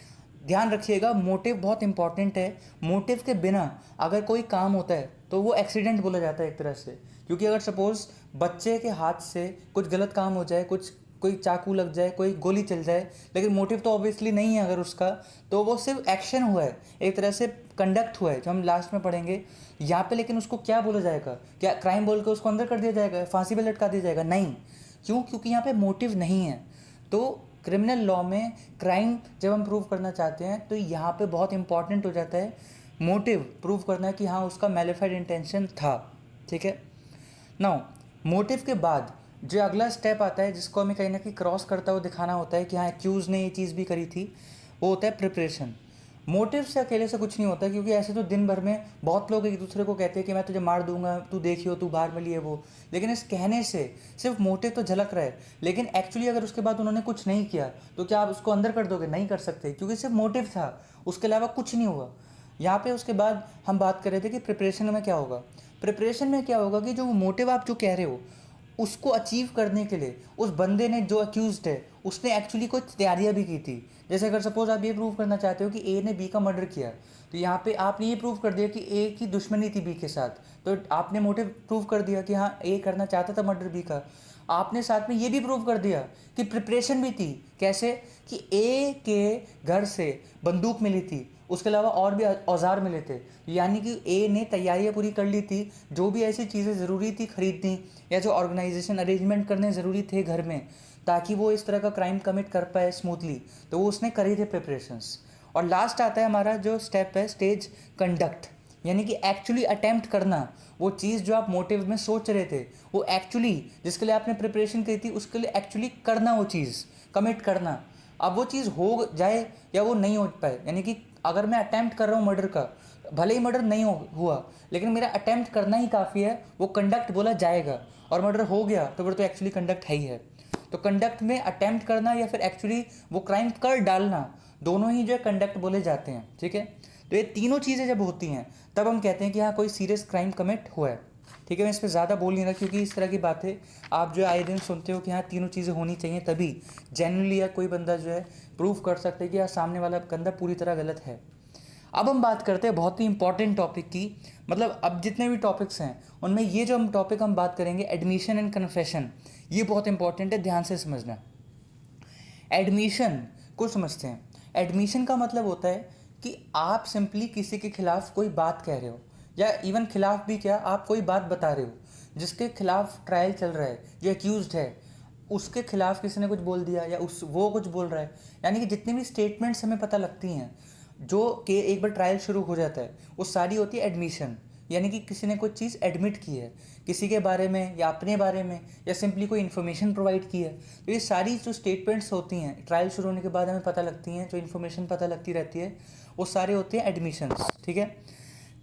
Speaker 1: ध्यान रखिएगा, मोटिव बहुत इंपॉर्टेंट है। मोटिव के बिना अगर कोई काम होता है तो वो एक्सीडेंट बोला जाता है एक तरह से। क्योंकि अगर सपोज़ बच्चे के हाथ से कुछ गलत काम हो जाए, कोई चाकू लग जाए, कोई गोली चल जाए, लेकिन मोटिव तो ऑब्वियसली नहीं है अगर उसका, तो वो सिर्फ एक्शन हुआ है, एक तरह से कंडक्ट हुआ है, जो हम लास्ट में पढ़ेंगे यहाँ पे। लेकिन उसको क्या बोला जाएगा? क्या क्राइम बोल के उसको अंदर कर दिया जाएगा, फांसी पे लटका दिया जाएगा? नहीं। क्यों? क्योंकि यहाँ पे मोटिव नहीं है। तो क्रिमिनल लॉ में क्राइम जब हम प्रूव करना चाहते हैं तो यहाँ पे बहुत इंपॉर्टेंट हो जाता है मोटिव प्रूव करना, कि हाँ उसका मैलिफाइड इंटेंशन था, ठीक है। नाउ मोटिव के बाद जो अगला स्टेप आता है, जिसको हमें कहीं ना कहीं क्रॉस करता हुआ दिखाना होता है कि हाँ एक्यूज़ ने ये चीज़ भी करी थी, वो होता है प्रिपरेशन। मोटिव से अकेले से कुछ नहीं होता, क्योंकि ऐसे तो दिन भर में बहुत लोग एक दूसरे को कहते हैं कि मैं तुझे मार दूंगा, तू देखियो, तू बाहर मिली है वो। लेकिन इस कहने से सिर्फ मोटिव तो झलक रहा है, लेकिन एक्चुअली अगर उसके बाद उन्होंने कुछ नहीं किया तो क्या आप उसको अंदर कर दोगे? नहीं कर सकते, क्योंकि सिर्फ मोटिव था, उसके अलावा कुछ नहीं हुआ यहाँ पे। उसके बाद हम बात कर रहे थे कि प्रिपरेशन में क्या होगा। प्रिपरेशन में क्या होगा कि जो मोटिव आप जो कह रहे हो उसको अचीव करने के लिए उस बंदे ने, जो अक्यूज्ड है, उसने एक्चुअली कुछ तैयारियां भी की थी। जैसे अगर सपोज आप ये प्रूव करना चाहते हो कि ए ने बी का मर्डर किया, तो यहाँ पे आपने ये प्रूव कर दिया कि ए की दुश्मनी थी बी के साथ, तो आपने मोटिव प्रूव कर दिया कि हाँ ए करना चाहता था मर्डर बी का। आपने साथ में ये भी प्रूव कर दिया कि प्रिपरेशन भी थी। कैसे? कि ए के घर से बंदूक मिली थी, उसके अलावा और भी औजार मिले थे, यानी कि ए ने तैयारियां पूरी कर ली थी। जो भी ऐसी चीज़ें ज़रूरी थी खरीदनी या जो ऑर्गेनाइजेशन अरेंजमेंट करने ज़रूरी थे घर में, ताकि वो इस तरह का क्राइम कमिट कर पाए स्मूथली, तो वो उसने करी थे प्रिपरेशंस। और लास्ट आता है हमारा जो स्टेप है, स्टेज कंडक्ट, यानी कि एक्चुअली अटैम्प्ट करना। वो चीज़ जो आप मोटिव में सोच रहे थे, वो एक्चुअली जिसके लिए आपने प्रिपरेशन की थी, उसके लिए एक्चुअली करना, वो चीज़ कमिट करना। अब वो चीज़ हो जाए या वो नहीं हो पाए, यानी कि अगर मैं अटैम्प्ट कर रहा हूँ मर्डर का, भले ही मर्डर नहीं हुआ, लेकिन मेरा अटैम्प्ट करना ही काफ़ी है, वो कंडक्ट बोला जाएगा। और मर्डर हो गया तो फिर तो एक्चुअली कंडक्ट है ही है। तो कंडक्ट में अटैम्प्ट करना या फिर एक्चुअली वो क्राइम कर डालना, दोनों ही जो है कंडक्ट बोले जाते हैं, ठीक है। तो ये तीनों चीज़ें जब होती हैं तब हम कहते हैं कि हाँ कोई सीरियस क्राइम कमिट हुआ है, ठीक है। मैं इस पर ज़्यादा बोल नहीं रहा, क्योंकि इस तरह की बातें आप जो आए दिन सुनते हो कि हाँ तीनों चीज़ें होनी चाहिए, तभी जेन्युइनली या कोई बंदा जो है प्रूव कर सकता है कि हाँ सामने वाला बंदा पूरी तरह गलत है। अब हम बात करते हैं बहुत ही इंपॉर्टेंट टॉपिक की, मतलब अब जितने भी टॉपिक्स हैं उनमें ये जो हम टॉपिक हम बात करेंगे, एडमिशन एंड कन्फेशन, ये बहुत इंपॉर्टेंट है, ध्यान से समझना। एडमिशन को समझते हैं। एडमिशन का मतलब होता है कि आप सिंपली किसी के खिलाफ कोई बात कह रहे हो, या इवन खिलाफ भी क्या, आप कोई बात बता रहे हो जिसके खिलाफ ट्रायल चल रहा है, जो एक्यूज्ड है उसके खिलाफ किसी ने कुछ बोल दिया या वो कुछ बोल रहा है, यानी कि जितनी भी स्टेटमेंट्स हमें पता लगती हैं जो कि एक बार ट्रायल शुरू हो जाता है, वो सारी होती है एडमिशन। यानी कि किसी ने कोई चीज़ एडमिट की है किसी के बारे में या अपने बारे में, या सिंपली कोई इन्फॉर्मेशन प्रोवाइड की है। तो ये सारी जो स्टेटमेंट्स होती हैं ट्रायल शुरू होने के बाद हमें पता लगती हैं, जो इन्फॉर्मेशन पता लगती रहती है, वो सारे होते हैं एडमिशंस। ठीक है।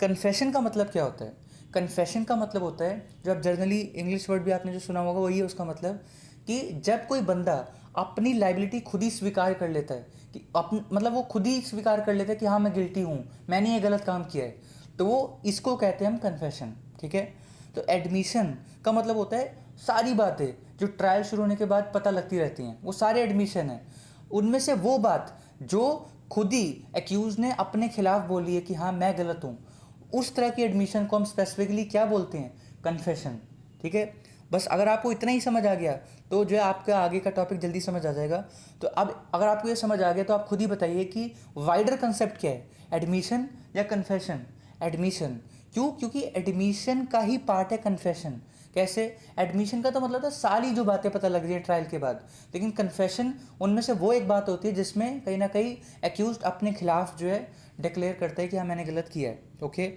Speaker 1: कन्फेशन का मतलब क्या होता है? कन्फेशन का मतलब होता है, जो आप जनरली इंग्लिश वर्ड भी आपने जो सुना होगा वही है उसका मतलब, कि जब कोई बंदा अपनी लाइबिलिटी खुद ही स्वीकार कर लेता है, कि मतलब वो खुद ही स्वीकार कर लेता है कि हाँ मैं गिल्टी हूँ, मैंने ये गलत काम किया है, तो वो इसको कहते हैं हम कन्फेशन। ठीक है। तो एडमिशन का मतलब होता है सारी बातें जो ट्रायल शुरू होने के बाद पता लगती रहती हैं, वो सारे एडमिशन है। उनमें से वो बात जो खुद ही एक्यूज ने अपने खिलाफ बोली है कि हाँ मैं गलत हूँ, उस तरह की एडमिशन को हम स्पेसिफिकली क्या बोलते हैं? कन्फेशन। ठीक है। बस अगर आपको इतना ही समझ आ गया तो जो है आपका आगे का टॉपिक जल्दी समझ आ जाएगा। तो अब अगर आपको ये समझ आ गया तो आप खुद ही बताइए कि वाइडर कंसेप्ट क्या है, एडमिशन या कन्फेशन? एडमिशन। क्यों? क्योंकि एडमिशन का ही पार्ट है कन्फेशन। कैसे? एडमिशन का तो मतलब था सारी जो बातें पता लग रही है ट्रायल के बाद, लेकिन कन्फेशन उनमें से वो एक बात होती है जिसमें कहीं ना कहीं एक्यूज्ड अपने खिलाफ जो है डिक्लेयर करता है कि हाँ मैंने गलत किया है। ओके।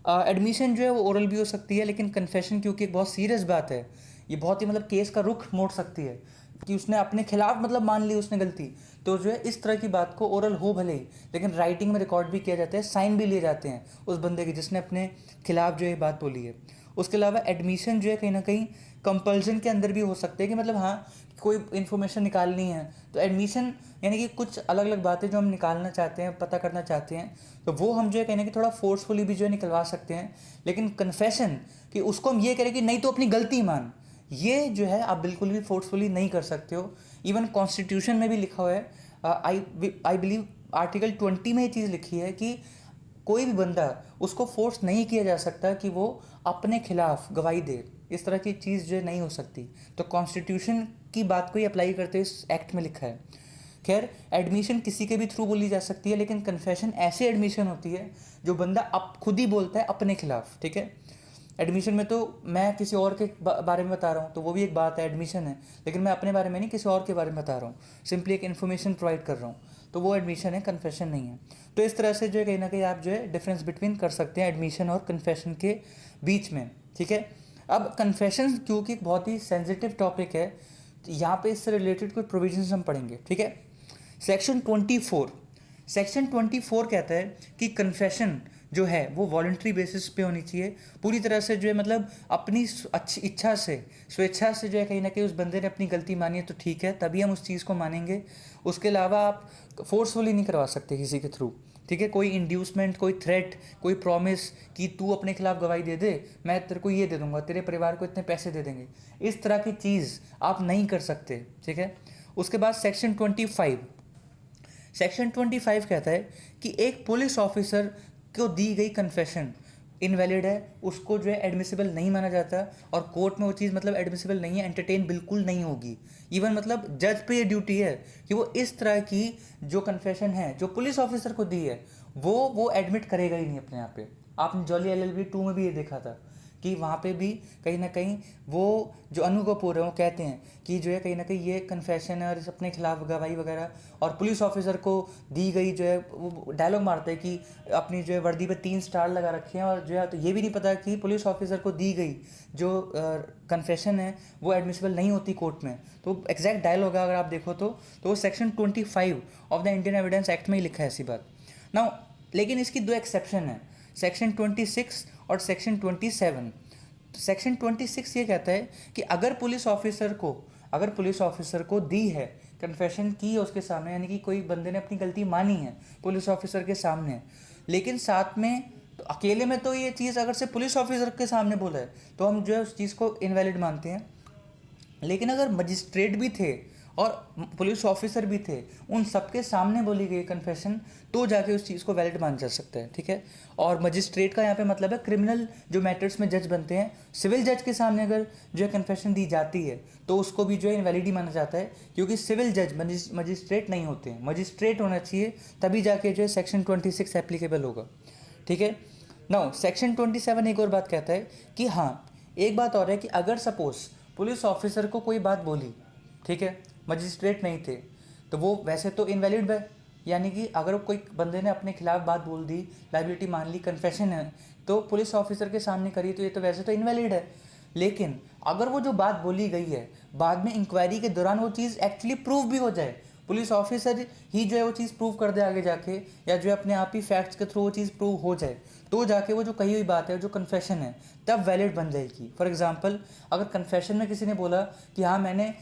Speaker 1: एडमिशन जो है वो ओरल भी हो सकती है, लेकिन कन्फेशन क्योंकि एक बहुत सीरियस बात है, ये बहुत ही मतलब केस का रुख मोड़ सकती है कि उसने अपने खिलाफ मतलब मान ली उसने गलती, तो जो है इस तरह की बात को ओरल हो भले ही, लेकिन राइटिंग में रिकॉर्ड भी किया जाता है, साइन भी लिए जाते हैं उस बंदे के जिसने अपने खिलाफ जो है बात बोली है। उसके अलावा एडमिशन जो है कहीं ना कहीं कंपल्सन के अंदर भी हो सकते हैं, कि मतलब हाँ कोई इन्फॉर्मेशन निकालनी है तो एडमिशन यानी कि कुछ अलग अलग बातें जो हम निकालना चाहते हैं, पता करना चाहते हैं, तो वो हम जो है कहीं ना कहीं थोड़ा फोर्सफुली भी जो है निकलवा सकते हैं। लेकिन कन्फेशन कि उसको हम ये करें कि नहीं तो अपनी गलती मान, ये जो है आप बिल्कुल भी फोर्सफुली नहीं कर सकते हो। इवन कॉन्स्टिट्यूशन में भी लिखा हुआ है, आई बिलीव आर्टिकल 20 में ये चीज़ लिखी है कि कोई भी बंदा उसको फोर्स नहीं किया जा सकता कि वो अपने खिलाफ गवाही दे, इस तरह की चीज़ जो नहीं हो सकती। तो कॉन्स्टिट्यूशन की बात को ही अप्लाई करते हुए इस एक्ट में लिखा है। खैर, एडमिशन किसी के भी थ्रू बोली जा सकती है, लेकिन कन्फेशन ऐसी एडमिशन होती है जो बंदा अब खुद ही बोलता है अपने खिलाफ। ठीक है। एडमिशन में तो मैं किसी और के बारे में बता रहा हूँ तो वो भी एक बात है, एडमिशन है, लेकिन मैं अपने बारे में नहीं किसी और के बारे में बता रहा हूँ, सिंपली एक इन्फॉर्मेशन प्रोवाइड कर रहा हूँ, तो वो एडमिशन है, कन्फेशन नहीं है। तो इस तरह से जो है कहीं ना कहीं आप जो है डिफरेंस बिटवीन कर सकते हैं एडमिशन और कन्फेशन के बीच में। ठीक है। अब कन्फेशन क्योंकि एक बहुत ही सेंसिटिव टॉपिक है, तो यहाँ पे इससे रिलेटेड कुछ प्रोविजंस हम पढ़ेंगे। ठीक है। सेक्शन 24 कहता है कि कन्फेशन जो है वो वॉलंटरी बेसिस पे होनी चाहिए, पूरी तरह से जो है मतलब अपनी अच्छी इच्छा से, स्वेच्छा से जो है कहीं ना कहीं उस बंदे ने अपनी गलती मानी है तो ठीक है, तभी हम उस चीज़ को मानेंगे। उसके अलावा आप फोर्सफुली नहीं करवा सकते किसी के थ्रू। ठीक है। कोई इंड्यूसमेंट, कोई थ्रेट, कोई प्रॉमिस कि तू अपने खिलाफ गवाही दे दे, मैं तेरे को ये दे दूंगा, तेरे परिवार को इतने पैसे दे देंगे, इस तरह की चीज़ आप नहीं कर सकते। ठीक है। उसके बाद सेक्शन 25 कहता है कि एक पुलिस ऑफिसर को दी गई कन्फेशन इनवैलिड है, उसको जो है एडमिसिबल नहीं माना जाता, और कोर्ट में वो चीज़ मतलब एडमिसिबल नहीं है, एंटरटेन बिल्कुल नहीं होगी। इवन मतलब जज पे ये ड्यूटी है कि वो इस तरह की जो कन्फेशन है जो पुलिस ऑफिसर को दी है वो एडमिट करेगा ही नहीं अपने आप पे। आपने जॉली LLB 2 में भी ये देखा था कि वहाँ पे भी कहीं ना कहीं वो जो अनु कपूर है वो कहते हैं कि जो है कहीं ना कहीं ये कन्फेशन है और इस अपने खिलाफ गवाही वगैरह, और पुलिस ऑफिसर को दी गई जो है वो डायलॉग मारते हैं कि अपनी जो है वर्दी पे 3 स्टार लगा रखे हैं, और जो है तो ये भी नहीं पता कि पुलिस ऑफिसर को दी गई जो कन्फेशन है वो एडमिसिबल नहीं होती कोर्ट में। तो एग्जैक्ट डायलॉग है, अगर आप देखो तो वो section 25 of the Indian evidence act में ही लिखा है ऐसी बात ना। लेकिन इसकी 2 एक्सेप्शन है, सेक्शन 26 और सेक्शन 27। तो सेक्शन 26 ये कहता है कि अगर पुलिस ऑफिसर को दी है कन्फेशन की है उसके सामने, यानी कि कोई बंदे ने अपनी गलती मानी है पुलिस ऑफिसर के सामने, लेकिन साथ में तो अकेले में तो ये चीज़ अगर से पुलिस ऑफिसर के सामने बोला है तो हम जो है उस चीज़ को इनवैलिड मानते हैं, लेकिन अगर मजिस्ट्रेट भी थे और पुलिस ऑफिसर भी थे, उन सबके सामने बोली गई कन्फेशन, तो जाके उस चीज़ को वैलिड माना जा सकता है। ठीक है। और मजिस्ट्रेट का यहाँ पे मतलब है क्रिमिनल जो मैटर्स में जज बनते हैं, सिविल जज के सामने अगर जो है कन्फेशन दी जाती है तो उसको भी जो है इनवैलिड ही माना जाता है, क्योंकि सिविल जज मजिस्ट्रेट नहीं होते हैं, मजिस्ट्रेट होना चाहिए, तभी जाके जो है सेक्शन 26 एप्लीकेबल होगा। ठीक है। नाउ सेक्शन 27 एक और बात कहता है कि हाँ, एक बात और है कि अगर सपोज पुलिस ऑफिसर को कोई बात बोली, ठीक है, मजिस्ट्रेट नहीं थे, तो वो वैसे तो इनवैलिड है, यानी कि अगर कोई बंदे ने अपने खिलाफ बात बोल दी, लाइबिलिटी मान ली, कन्फेशन है, तो पुलिस ऑफिसर के सामने करी, तो ये तो वैसे तो इनवैलिड है। लेकिन अगर वो जो बात बोली गई है बाद में इंक्वायरी के दौरान वो चीज़ एक्चुअली प्रूव भी हो जाए, पुलिस ऑफिसर ही जो है वो चीज़ प्रूव कर दे आगे जाके, या जो है अपने आप ही फैक्ट्स के थ्रू वो चीज़ प्रूव हो जाए, तो जाके वो जो कही हुई बात है, जो कन्फेशन है, तब वैलिड बन जाएगी। फॉर एग्जांपल, अगर कन्फेशन में किसी ने बोला कि हाँ मैंने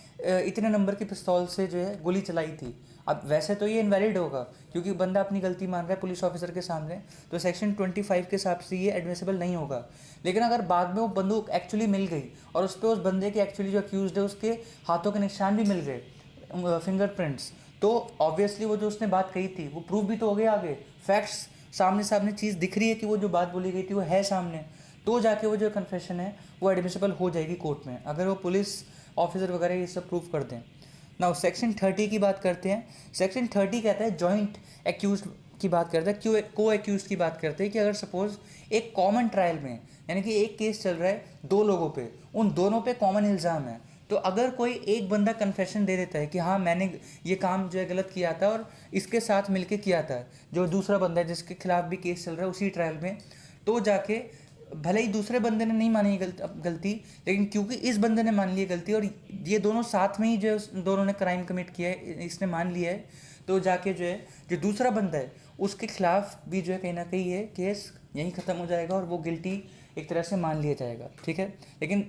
Speaker 1: इतने नंबर की पिस्तौल से जो है गोली चलाई थी, अब वैसे तो ये इनवैलिड होगा क्योंकि बंदा अपनी गलती मान रहा है पुलिस ऑफिसर के सामने, तो सेक्शन 25 के हिसाब से ये एडमिसिबल नहीं होगा। लेकिन अगर बाद में वो बंदूक एक्चुअली मिल गई और उस पर उस बंदे के एक्चुअली जो अक्यूज है उसके हाथों के निशान भी मिल गए, फिंगरप्रिंट्स, तो ऑब्वियसली वो जो उसने बात कही थी वो प्रूव भी तो हो गया आगे, फैक्ट्स सामने सामने चीज़ दिख रही है कि वो जो बात बोली गई थी वो है सामने, तो जाके वो जो कन्फेशन है वो एडमिसिबल हो जाएगी कोर्ट में, अगर वो पुलिस ऑफिसर वगैरह ये सब प्रूव कर दें। नाउ सेक्शन 30 की बात करते हैं। सेक्शन 30 कहता है जॉइंट एक्यूज की बात करता है, क्यों को एक्यूज की बात करते हैं कि अगर सपोज एक कॉमन ट्रायल में, यानी कि एक केस चल रहा है दो लोगों पे, उन दोनों पे कॉमन इल्ज़ाम है, तो अगर कोई एक बंदा कन्फेशन दे देता है कि हाँ मैंने ये काम जो है गलत किया था और इसके साथ मिलके किया था, जो दूसरा बंदा है जिसके खिलाफ भी केस चल रहा है उसी ट्रायल में, तो जाके भले ही दूसरे बंदे ने नहीं मानी गलती, लेकिन क्योंकि इस बंदे ने मान ली गलती और ये दोनों साथ में ही जो दोनों ने क्राइम कमिट किया है, इसने मान लिया है, तो जाके जो है जो दूसरा बंदा है उसके खिलाफ भी जो है कहीं ना कहीं ये केस यहीं ख़त्म हो जाएगा और वो गिल्टी एक तरह से मान लिया जाएगा। ठीक है, लेकिन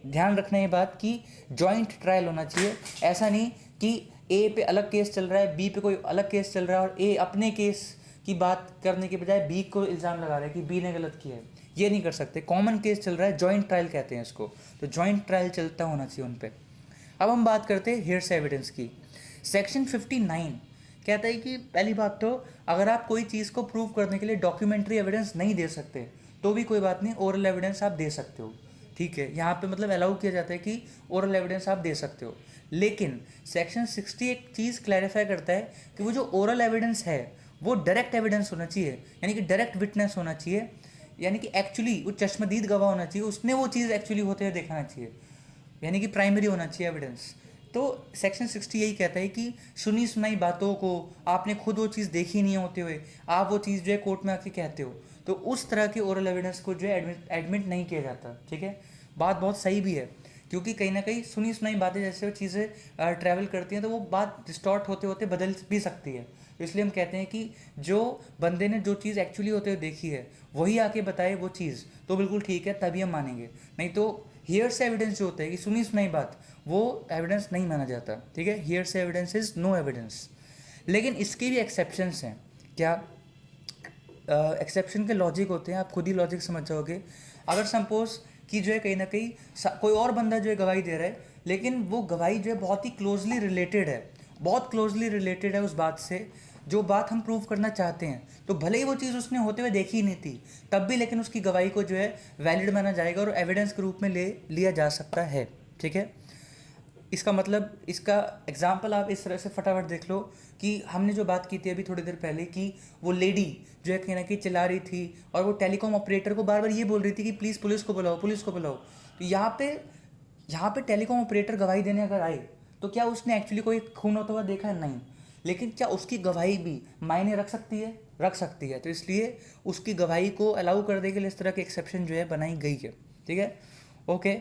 Speaker 1: ध्यान रखना ये बात कि जॉइंट ट्रायल होना चाहिए, ऐसा नहीं कि ए पे अलग केस चल रहा है, बी पे कोई अलग केस चल रहा है और ए अपने केस की बात करने के बजाय बी को इल्ज़ाम लगा रहा है कि बी ने गलत किया है, ये नहीं कर सकते। कॉमन केस चल रहा है, जॉइंट ट्रायल कहते हैं इसको, तो जॉइंट ट्रायल चलता होना चाहिए उन पर। अब हम बात करते हैं हेयरसे एविडेंस की। सेक्शन 59 कहता है कि पहली बात तो अगर आप कोई चीज़ को प्रूव करने के लिए डॉक्यूमेंट्री एविडेंस नहीं दे सकते तो भी कोई बात नहीं, ओरल एविडेंस आप दे सकते हो। ठीक है, यहाँ पे मतलब अलाउ किया जाता है कि ओरल एविडेंस आप दे सकते हो, लेकिन सेक्शन 60 एक चीज़ क्लैरिफाई करता है कि वो जो ओरल एविडेंस है वो डायरेक्ट एविडेंस होना चाहिए, यानी कि डायरेक्ट विटनेस होना चाहिए, यानी कि एक्चुअली वो चश्मदीद गवाह होना चाहिए, उसने वो चीज़ एक्चुअली होते हुए देखना चाहिए, यानी कि प्राइमरी होना चाहिए एविडेंस। तो सेक्शन 60 यही कहता है कि सुनी सुनाई बातों को आपने खुद वो चीज़ देखी नहीं होते हुए आप वो चीज़ जो है कोर्ट में आके कहते हो, तो उस तरह के ओरल एविडेंस को जो है एडमिट नहीं किया जाता। ठीक है, बात बहुत सही भी है क्योंकि कहीं ना कहीं सुनी सुनाई बातें जैसे वो चीज़ें ट्रैवल करती हैं तो वो बात डिस्टॉर्ट होते होते बदल भी सकती है, इसलिए हम कहते हैं कि जो बंदे ने जो चीज़ एक्चुअली होते हुए देखी है वही आके बताए वो चीज़, तो बिल्कुल ठीक है, तभी हम मानेंगे, नहीं तो हियर्स एविडेंस जो होता है कि सुनी सुनाई बात, वो एविडेंस नहीं माना जाता। ठीक है, here's evidence is no evidence. लेकिन इसके भी एक्सेप्शंस हैं। क्या एक्सेप्शन के लॉजिक होते हैं, आप खुद ही लॉजिक समझ जाओगे। अगर सपोज कि जो है कहीं ना कहीं कोई और बंदा जो है गवाही दे रहा है, लेकिन वो गवाही जो है बहुत ही क्लोजली रिलेटेड है, बहुत क्लोजली रिलेटेड है उस बात से जो बात हम प्रूव करना चाहते हैं, तो भले ही वो चीज़ उसने होते हुए देखी ही नहीं थी तब भी लेकिन उसकी गवाही को जो है वैलिड माना जाएगा और एविडेंस के रूप में ले लिया जा सकता है। ठीक है, इसका मतलब इसका एग्जाम्पल आप इस तरह से फटाफट देख लो कि हमने जो बात की थी अभी थोड़ी देर पहले कि वो लेडी जो है कहीं ना कहीं चिल्ला रही थी और वो टेलीकॉम ऑपरेटर को बार बार ये बोल रही थी कि प्लीज़ पुलिस को बुलाओ, पुलिस को बुलाओ। तो यहाँ पे टेलीकॉम ऑपरेटर गवाही देने अगर आए तो क्या उसने एक्चुअली कोई खून होता हुआ देखा है? नहीं, लेकिन क्या उसकी गवाही भी मायने रख सकती है? रख सकती है, तो इसलिए उसकी गवाही को अलाउ करने के लिए इस तरह की एक्सेप्शन जो है बनाई गई है। ठीक है, ओके।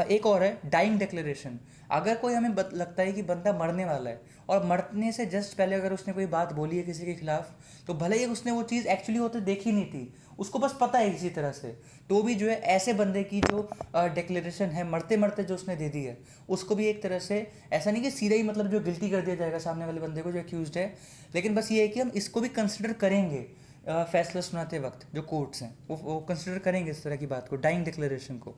Speaker 1: एक और है डाइंग डिक्लेरेशन। अगर कोई हमें लगता है कि बंदा मरने वाला है और मरने से जस्ट पहले अगर उसने कोई बात बोली है किसी के खिलाफ, तो भले ही उसने वो चीज़ एक्चुअली होते देखी नहीं थी, उसको बस पता है किसी तरह से, तो भी जो है ऐसे बंदे की जो डिक्लेरेशन है मरते मरते जो उसने दे दी है, उसको भी एक तरह से ऐसा नहीं कि सीधा ही मतलब जो गिल्टी कर दिया जाएगा सामने वाले बंदे को जो अक्यूज्ड है, लेकिन बस ये है कि हम इसको भी कंसिडर करेंगे फैसला सुनाते वक्त, जो कोर्ट्स हैं वो कंसिडर करेंगे इस तरह की बात को, डाइंग डिक्लेरेशन को।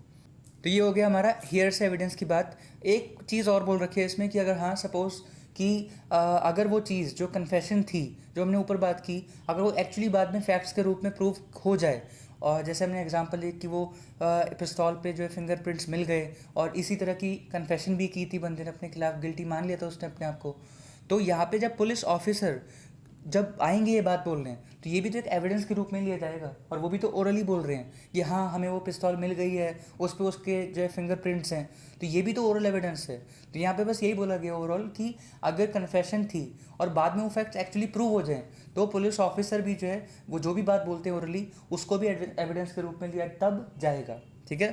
Speaker 1: तो ये हो गया हमारा हियर्से एविडेंस की बात। एक चीज़ और बोल रखी है इसमें कि अगर हाँ सपोज कि अगर वो चीज़ जो कन्फेशन थी जो हमने ऊपर बात की, अगर वो एक्चुअली बाद में फैक्ट्स के रूप में प्रूफ हो जाए, और जैसे हमने एग्जांपल ली कि वो पिस्तौल पे जो है फिंगरप्रिंट्स मिल गए और इसी तरह की कन्फेशन भी की थी बंदे ने अपने खिलाफ, गिल्टी मान लिया था उसने अपने आप को, तो यहाँ पे जब पुलिस ऑफिसर जब आएंगे ये बात बोलने तो ये भी तो एक एविडेंस के रूप में लिया जाएगा, और वो भी तो ओरली बोल रहे हैं कि हाँ हमें वो पिस्तौल मिल गई है, उस पर उसके जो है फिंगरप्रिंट्स हैं, तो ये भी तो ओरल एविडेंस है। तो यहाँ पे बस यही बोला गया ओवरऑल कि अगर कन्फेशन थी और बाद में वो फैक्ट्स एक्चुअली प्रूव हो जाए तो पुलिस ऑफिसर भी जो है वो जो भी बात बोलते हैं ओरली उसको भी एविडेंस के रूप में लिया तब जाएगा। ठीक है,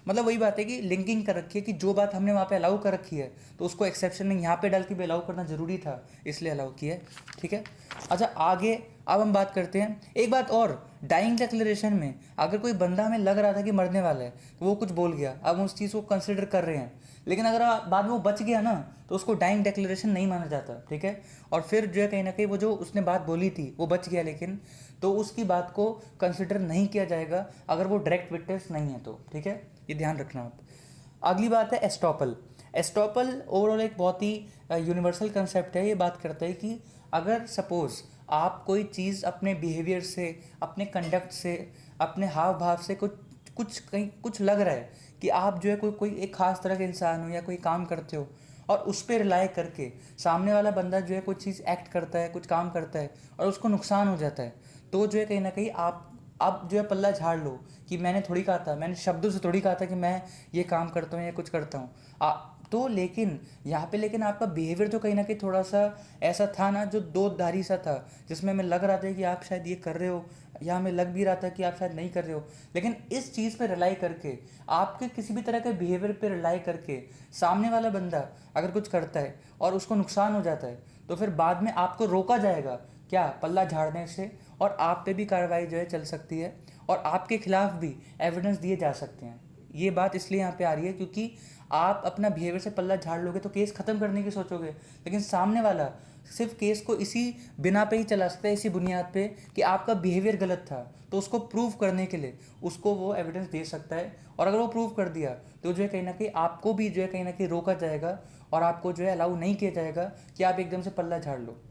Speaker 1: मतलब वही बात है कि लिंकिंग कर रखी है कि जो बात हमने वहाँ पे अलाउ कर रखी है तो उसको एक्सेप्शन में यहाँ पे डाल के भी अलाउ करना ज़रूरी था, इसलिए अलाउ किया है। ठीक है, अच्छा आगे अब हम बात करते हैं एक बात और। डाइंग डिक्लेरेशन में अगर कोई बंदा हमें लग रहा था कि मरने वाला है तो वो कुछ बोल गया, अब उस चीज़ को कंसिडर कर रहे हैं, लेकिन अगर बाद में वो बच गया ना तो उसको डाइंग डिक्लेरेशन नहीं माना जाता। ठीक है, और फिर जो है कहीं ना कहीं वो जो उसने बात बोली थी वो बच गया, लेकिन तो उसकी बात को कंसिडर नहीं किया जाएगा अगर वो डायरेक्ट विटनेस नहीं है तो। ठीक है, ये ध्यान रखना आप। अगली बात है एस्टॉपल। एस्टॉपल ओवरऑल एक बहुत ही यूनिवर्सल कंसेप्ट है। ये बात करता है कि अगर सपोज आप कोई चीज़ अपने बिहेवियर से, अपने कंडक्ट से, अपने हाव भाव से कुछ कुछ कहीं कुछ लग रहा है कि आप जो है कोई कोई एक खास तरह के इंसान हो या कोई काम करते हो और उस पर रिलाई करके सामने वाला बंदा जो है कोई चीज़ एक्ट करता है, कुछ काम करता है और उसको नुकसान हो जाता है, तो जो है कहीं ना कहीं आप जो है पल्ला झाड़ लो कि मैंने थोड़ी कहा था, मैंने शब्दों से थोड़ी कहा था कि मैं ये काम करता हूँ या कुछ करता हूँ। तो लेकिन यहाँ पे लेकिन आपका बिहेवियर तो कहीं ना कहीं थोड़ा सा ऐसा था ना जो दो धारी सा था, जिसमें हमें लग रहा था कि आप शायद ये कर रहे हो या हमें लग भी रहा था कि आप शायद नहीं कर रहे हो। लेकिन इस चीज़ पे रिलाई करके, आपके किसी भी तरह के बिहेवियर पे रिलाई करके सामने वाला बंदा अगर कुछ करता है और उसको नुकसान हो जाता है तो फिर बाद में आपको रोका जाएगा क्या, पल्ला झाड़ने से, और आप पे भी कार्रवाई जो है चल सकती है और आपके खिलाफ भी एविडेंस दिए जा सकते हैं। ये बात इसलिए यहाँ पे आ रही है क्योंकि आप अपना बिहेवियर से पल्ला झाड़ लोगे तो केस ख़त्म करने की सोचोगे, लेकिन सामने वाला सिर्फ केस को इसी बिना पे ही चला सकता है, इसी बुनियाद पे कि आपका बिहेवियर गलत था, तो उसको प्रूव करने के लिए उसको वो एविडेंस दे सकता है। और अगर वो प्रूव कर दिया तो जो है कहीं ना कहीं आपको भी जो है कहीं ना कहीं रोका जाएगा और आपको जो है अलाउ नहीं किया जाएगा कि आप एकदम से पल्ला झाड़ लो।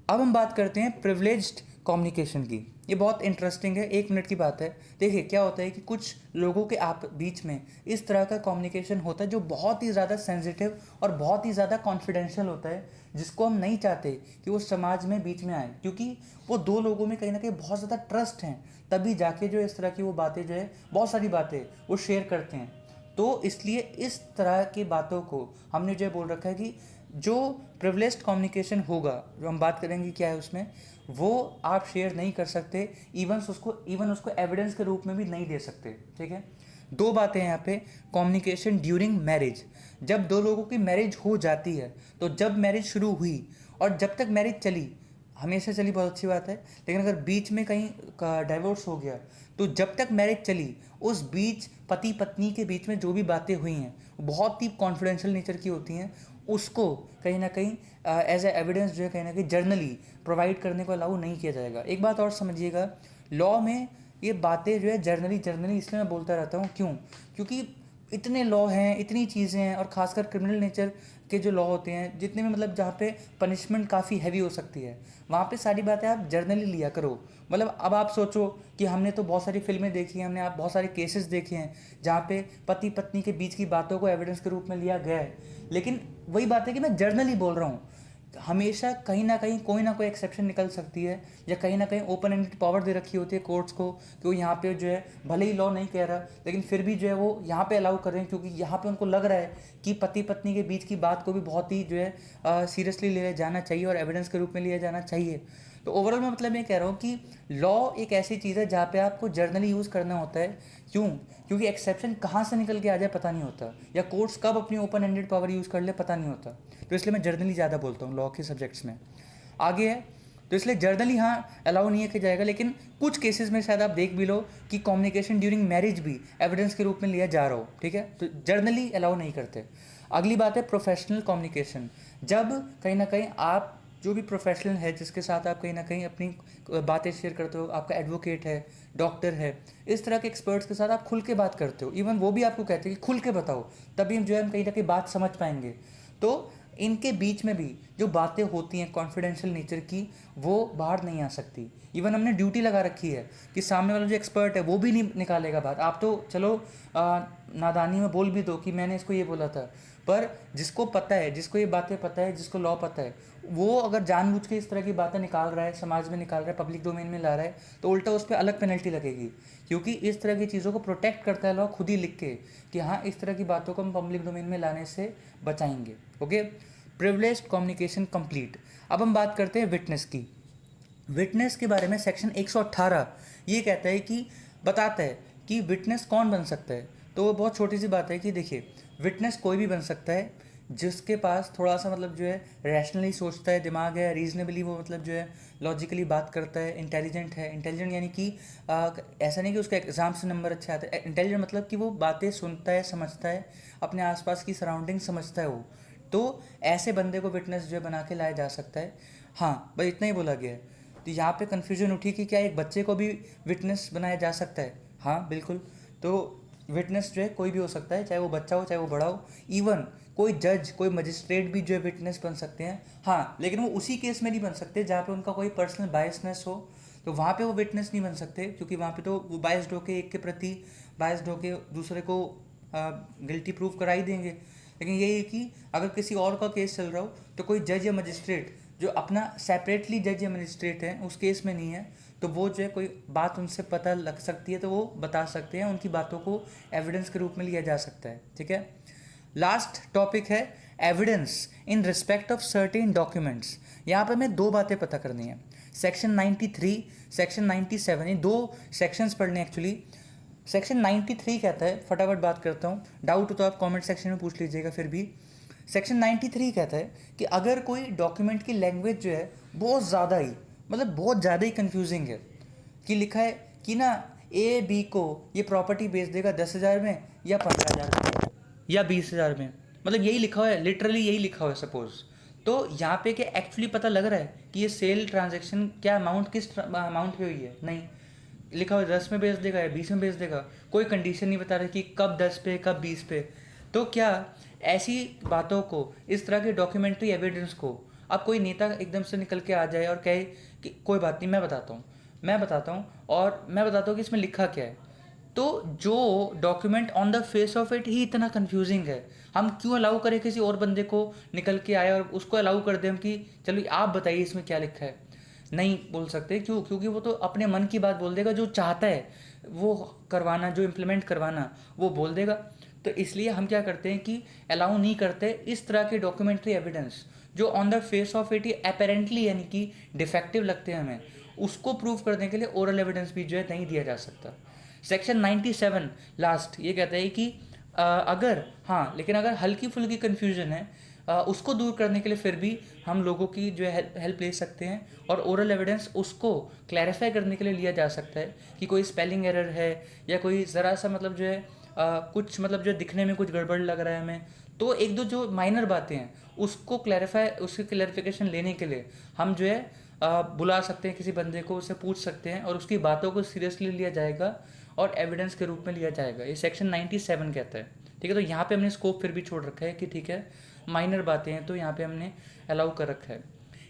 Speaker 1: अब हम बात करते हैं प्रिविलेज्ड कम्युनिकेशन की। ये बहुत इंटरेस्टिंग है, 1 मिनट की बात है। देखिए क्या होता है कि कुछ लोगों के आप बीच में इस तरह का कम्युनिकेशन होता है जो बहुत ही ज़्यादा सेंसिटिव और बहुत ही ज़्यादा कॉन्फिडेंशियल होता है, जिसको हम नहीं चाहते कि वो समाज में बीच में आए, क्योंकि वो दो लोगों में कहीं ना कहीं बहुत ज़्यादा ट्रस्ट हैं, तभी जाके जो इस तरह की वो बातें जो है बहुत सारी बातें वो शेयर करते हैं। तो इसलिए इस तरह की बातों को हमने जो है बोल रखा है कि जो प्रिविलेज्ड कम्युनिकेशन होगा, जो हम बात करेंगे क्या है उसमें, वो आप शेयर नहीं कर सकते, इवन उसको एविडेंस के रूप में भी नहीं दे सकते। ठीक है, 2 बातें हैं यहाँ पे। कम्युनिकेशन ड्यूरिंग मैरिज, जब 2 लोगों की मैरिज हो जाती है, तो जब मैरिज शुरू हुई और जब तक मैरिज चली, हमेशा चली बहुत अच्छी बात है, लेकिन अगर बीच में कहीं डाइवोर्स हो गया तो जब तक मैरिज चली उस बीच पति पत्नी के बीच में जो भी बातें हुई हैं वो बहुत ही कॉन्फिडेंशियल नेचर की होती हैं, उसको कहीं ना कहीं एज ए एविडेंस जो है कहीं ना कहीं जर्नली प्रोवाइड करने को अलाउ नहीं किया जाएगा। एक बात और समझिएगा, लॉ में ये बातें जो है जर्नली इसलिए मैं बोलता रहता हूँ, क्योंकि इतने लॉ हैं, इतनी चीज़ें हैं, और खासकर क्रिमिनल नेचर के जो लॉ होते हैं, जितने में मतलब जहाँ पे पनिशमेंट काफ़ी हैवी हो सकती है, वहाँ पे सारी बातें आप जर्नली लिया करो। मतलब अब आप सोचो कि हमने तो बहुत सारी फिल्में देखी हैं, हमने आप बहुत सारे केसेस देखे हैं जहाँ पे पति पत्नी के बीच की बातों को एविडेंस के रूप में लिया गया है, लेकिन वही बात है कि मैं जर्नली बोल रहा हूँ। हमेशा कहीं ना कहीं कोई ना कोई एक्सेप्शन निकल सकती है, या कहीं ना कहीं ओपन एंडेड पावर दे रखी होती है कोर्ट्स को कि वो यहाँ पे जो है भले ही लॉ नहीं कह रहा, लेकिन फिर भी जो है वो यहाँ पे अलाउ कर रहे हैं, क्योंकि यहाँ पे उनको लग रहा है कि पति पत्नी के बीच की बात को भी बहुत ही जो है सीरियसली लिया जाना चाहिए और एविडेंस के रूप में लिया जाना चाहिए। तो ओवरऑल मैं मतलब ये कह रहा हूँ कि लॉ एक ऐसी चीज़ है जहाँ पे आपको जर्नली यूज़ करना होता है। क्योंकि एक्सेप्शन कहाँ से निकल के आ जाए पता नहीं होता, या कोर्ट्स कब अपनी ओपन एंडेड पावर यूज़ कर ले पता नहीं होता, तो इसलिए मैं जर्नली ज़्यादा बोलता हूँ लॉ के सब्जेक्ट्स में। आगे है तो इसलिए जर्नली हाँ अलाउ नहीं किया जाएगा, लेकिन कुछ केसेस में शायद आप देख भी लो कि कम्युनिकेशन ड्यूरिंग मैरिज भी एविडेंस के रूप में लिया जा रहा हो। ठीक है, तो जर्नली अलाउ नहीं करते। अगली बात है प्रोफेशनल कम्युनिकेशन, जब कहीं ना कहीं आप जो भी प्रोफेशनल है जिसके साथ आप कहीं ना कहीं अपनी बातें शेयर करते हो, आपका एडवोकेट है, डॉक्टर है, इस तरह के एक्सपर्ट्स के साथ आप खुल के बात करते हो, इवन वो भी आपको कहते हैं कि खुल के बताओ, तभी हम जो है हम कहीं ना कहीं बात समझ पाएंगे। तो इनके बीच में भी जो बातें होती हैं कॉन्फिडेंशियल नेचर की, वो बाहर नहीं आ सकती। इवन हमने ड्यूटी लगा रखी है कि सामने वाला जो एक्सपर्ट है वो भी नहीं निकालेगा बात। आप तो चलो नादानी में बोल भी दो कि मैंने इसको ये बोला था, पर जिसको पता है, जिसको ये बातें पता है, जिसको लॉ पता है, वो अगर जानबूझ के इस तरह की बातें निकाल रहा है, समाज में निकाल रहा है, पब्लिक डोमेन में ला रहा है, तो उल्टा उस पर अलग पेनल्टी लगेगी, क्योंकि इस तरह की चीज़ों को प्रोटेक्ट करता है लॉ खुद ही लिख के कि हाँ इस तरह की बातों को हम पब्लिक डोमेन में लाने से बचाएंगे। Okay, privileged communication complete. अब हम बात करते हैं विटनेस की। विटनेस के बारे में सेक्शन 118 ये कहता है कि बताता है कि विटनेस कौन बन सकता है। तो वो बहुत छोटी सी बात है कि देखिए, विटनेस कोई भी बन सकता है जिसके पास थोड़ा सा मतलब जो है रैशनली सोचता है, दिमाग है, रीजनेबली वो मतलब जो है लॉजिकली बात करता है, इंटेलिजेंट है। इंटेलिजेंट यानी कि ऐसा नहीं कि उसका एग्जाम से नंबर अच्छे आते हैं, इंटेलिजेंट मतलब कि वो बातें सुनता है, समझता है, अपने आसपास की सराउंडिंग समझता है वो। तो ऐसे बंदे को विटनेस जो है बना के लाया जा सकता है। हाँ, बस इतना ही बोला गया है। तो यहाँ पे कन्फ्यूजन उठी कि क्या एक बच्चे को भी विटनेस बनाया जा सकता है? हाँ बिल्कुल। तो विटनेस जो है कोई भी हो सकता है, चाहे वो बच्चा हो चाहे वो बड़ा हो। इवन कोई जज, कोई मजिस्ट्रेट भी जो है विटनेस बन सकते हैं। हाँ, लेकिन वो उसी केस में नहीं बन सकते जहाँ पे उनका कोई पर्सनल बायसनेस हो, तो वहाँ पे वो विटनेस नहीं बन सकते, क्योंकि वहाँ पे तो वो बायस्ड होके एक के प्रति बायस्ड होके दूसरे को गिल्टी प्रूव करा ही देंगे। लेकिन यही है कि अगर किसी और का केस चल रहा हो तो कोई जज या मजिस्ट्रेट जो अपना सेपरेटली जज या मजिस्ट्रेट है उस केस में नहीं है, तो वो जो है कोई बात उनसे पता लग सकती है तो वो बता सकते हैं, उनकी बातों को एविडेंस के रूप में लिया जा सकता है। ठीक है, लास्ट टॉपिक है evidence in respect of certain documents. यहाँ पर मैं दो बातें पता करनी है, सेक्शन 93, सेक्शन 97, ये दो सेक्शंस पढ़ने एक्चुअली। सेक्शन 93 कहता है, फटाफट बात करता हूँ, डाउट हो तो आप कमेंट सेक्शन में पूछ लीजिएगा। फिर भी सेक्शन 93 कहता है कि अगर कोई डॉक्यूमेंट की लैंग्वेज जो है बहुत ज़्यादा ही, मतलब बहुत ज़्यादा ही कंफ्यूजिंग है, कि लिखा है कि ना ए बी को ये प्रॉपर्टी बेच देगा 10,000 में या 15,000 में या 20,000 में, मतलब यही लिखा हुआ है, लिटरली यही लिखा हुआ है सपोज। तो यहाँ पे क्या एक्चुअली पता लग रहा है कि ये सेल ट्रांजेक्शन क्या अमाउंट किस अमाउंट पे हुई है? नहीं, लिखा हुआ 10 में बेच देगा या 20 में बेच देगा, कोई कंडीशन नहीं बता रहा कि कब 10 पे कब 20 पे। तो क्या ऐसी बातों को, इस तरह के डॉक्यूमेंट्री एविडेंस को अब कोई नेता एकदम से निकल के आ जाए और कहे कि कोई बात नहीं, मैं बताता हूँ और मैं बताता हूँ कि इसमें लिखा क्या है। तो जो document on the face of it ही इतना कंफ्यूजिंग है, हम क्यों अलाउ करें किसी और बंदे को निकल के आए और उसको अलाउ कर दें हम कि चलो आप बताइए इसमें क्या लिखा है? नहीं बोल सकते। क्यों? क्योंकि वो तो अपने मन की बात बोल देगा, जो चाहता है वो करवाना, जो इम्प्लीमेंट करवाना वो बोल देगा। तो इसलिए हम क्या करते हैं कि अलाउ नहीं करते इस तरह के डॉक्यूमेंट्री एविडेंस जो on the face of it he apparently यानी कि डिफेक्टिव लगते हैं हमें, उसको प्रूव करने के लिए ओरल एविडेंस भी जो है नहीं दिया जा सकता। सेक्शन 97 लास्ट ये कहता है कि अगर हाँ, लेकिन अगर हल्की फुल्की कन्फ्यूजन है उसको दूर करने के लिए फिर भी हम लोगों की जो है हेल्प ले सकते हैं, और ओरल एविडेंस उसको क्लैरिफाई करने के लिए लिया जा सकता है कि कोई स्पेलिंग एरर है या कोई ज़रा सा मतलब जो है कुछ मतलब जो दिखने में कुछ गड़बड़ लग रहा है हमें, तो एक दो जो माइनर बातें हैं उसको क्लैरिफाई, उसकी क्लैरिफिकेशन लेने के लिए हम जो है बुला सकते हैं किसी बंदे को, उससे पूछ सकते हैं और उसकी बातों को सीरियसली लिया जाएगा और एविडेंस के रूप में लिया जाएगा। ये सेक्शन 97 कहता है। ठीक है, तो यहाँ पे हमने स्कोप फिर भी छोड़ रखा है कि ठीक है माइनर बातें हैं तो यहाँ पे हमने अलाउ कर रखा है।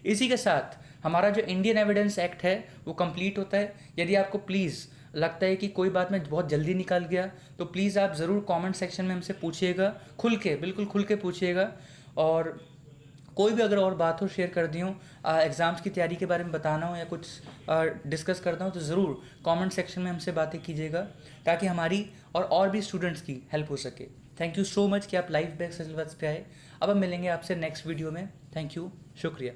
Speaker 1: इसी के साथ हमारा जो इंडियन एविडेंस एक्ट है वो कंप्लीट होता है। यदि आपको प्लीज़ लगता है कि कोई बात मैं बहुत जल्दी निकाल गया तो प्लीज़ आप ज़रूर कमेंट सेक्शन में हमसे पूछिएगा, खुल के, बिल्कुल खुल के पूछिएगा। और कोई भी अगर और बात हो शेयर कर दी हूँ, एग्ज़ाम्स की तैयारी के बारे में बताना हो या कुछ डिस्कस करना हो तो ज़रूर कमेंट सेक्शन में हमसे बातें कीजिएगा ताकि हमारी और भी स्टूडेंट्स की हेल्प हो सके। थैंक यू सो मच कि आप लाइव बैक सजलवत्स पे आए। अब हम मिलेंगे आपसे नेक्स्ट वीडियो में। थैंक यू, शुक्रिया।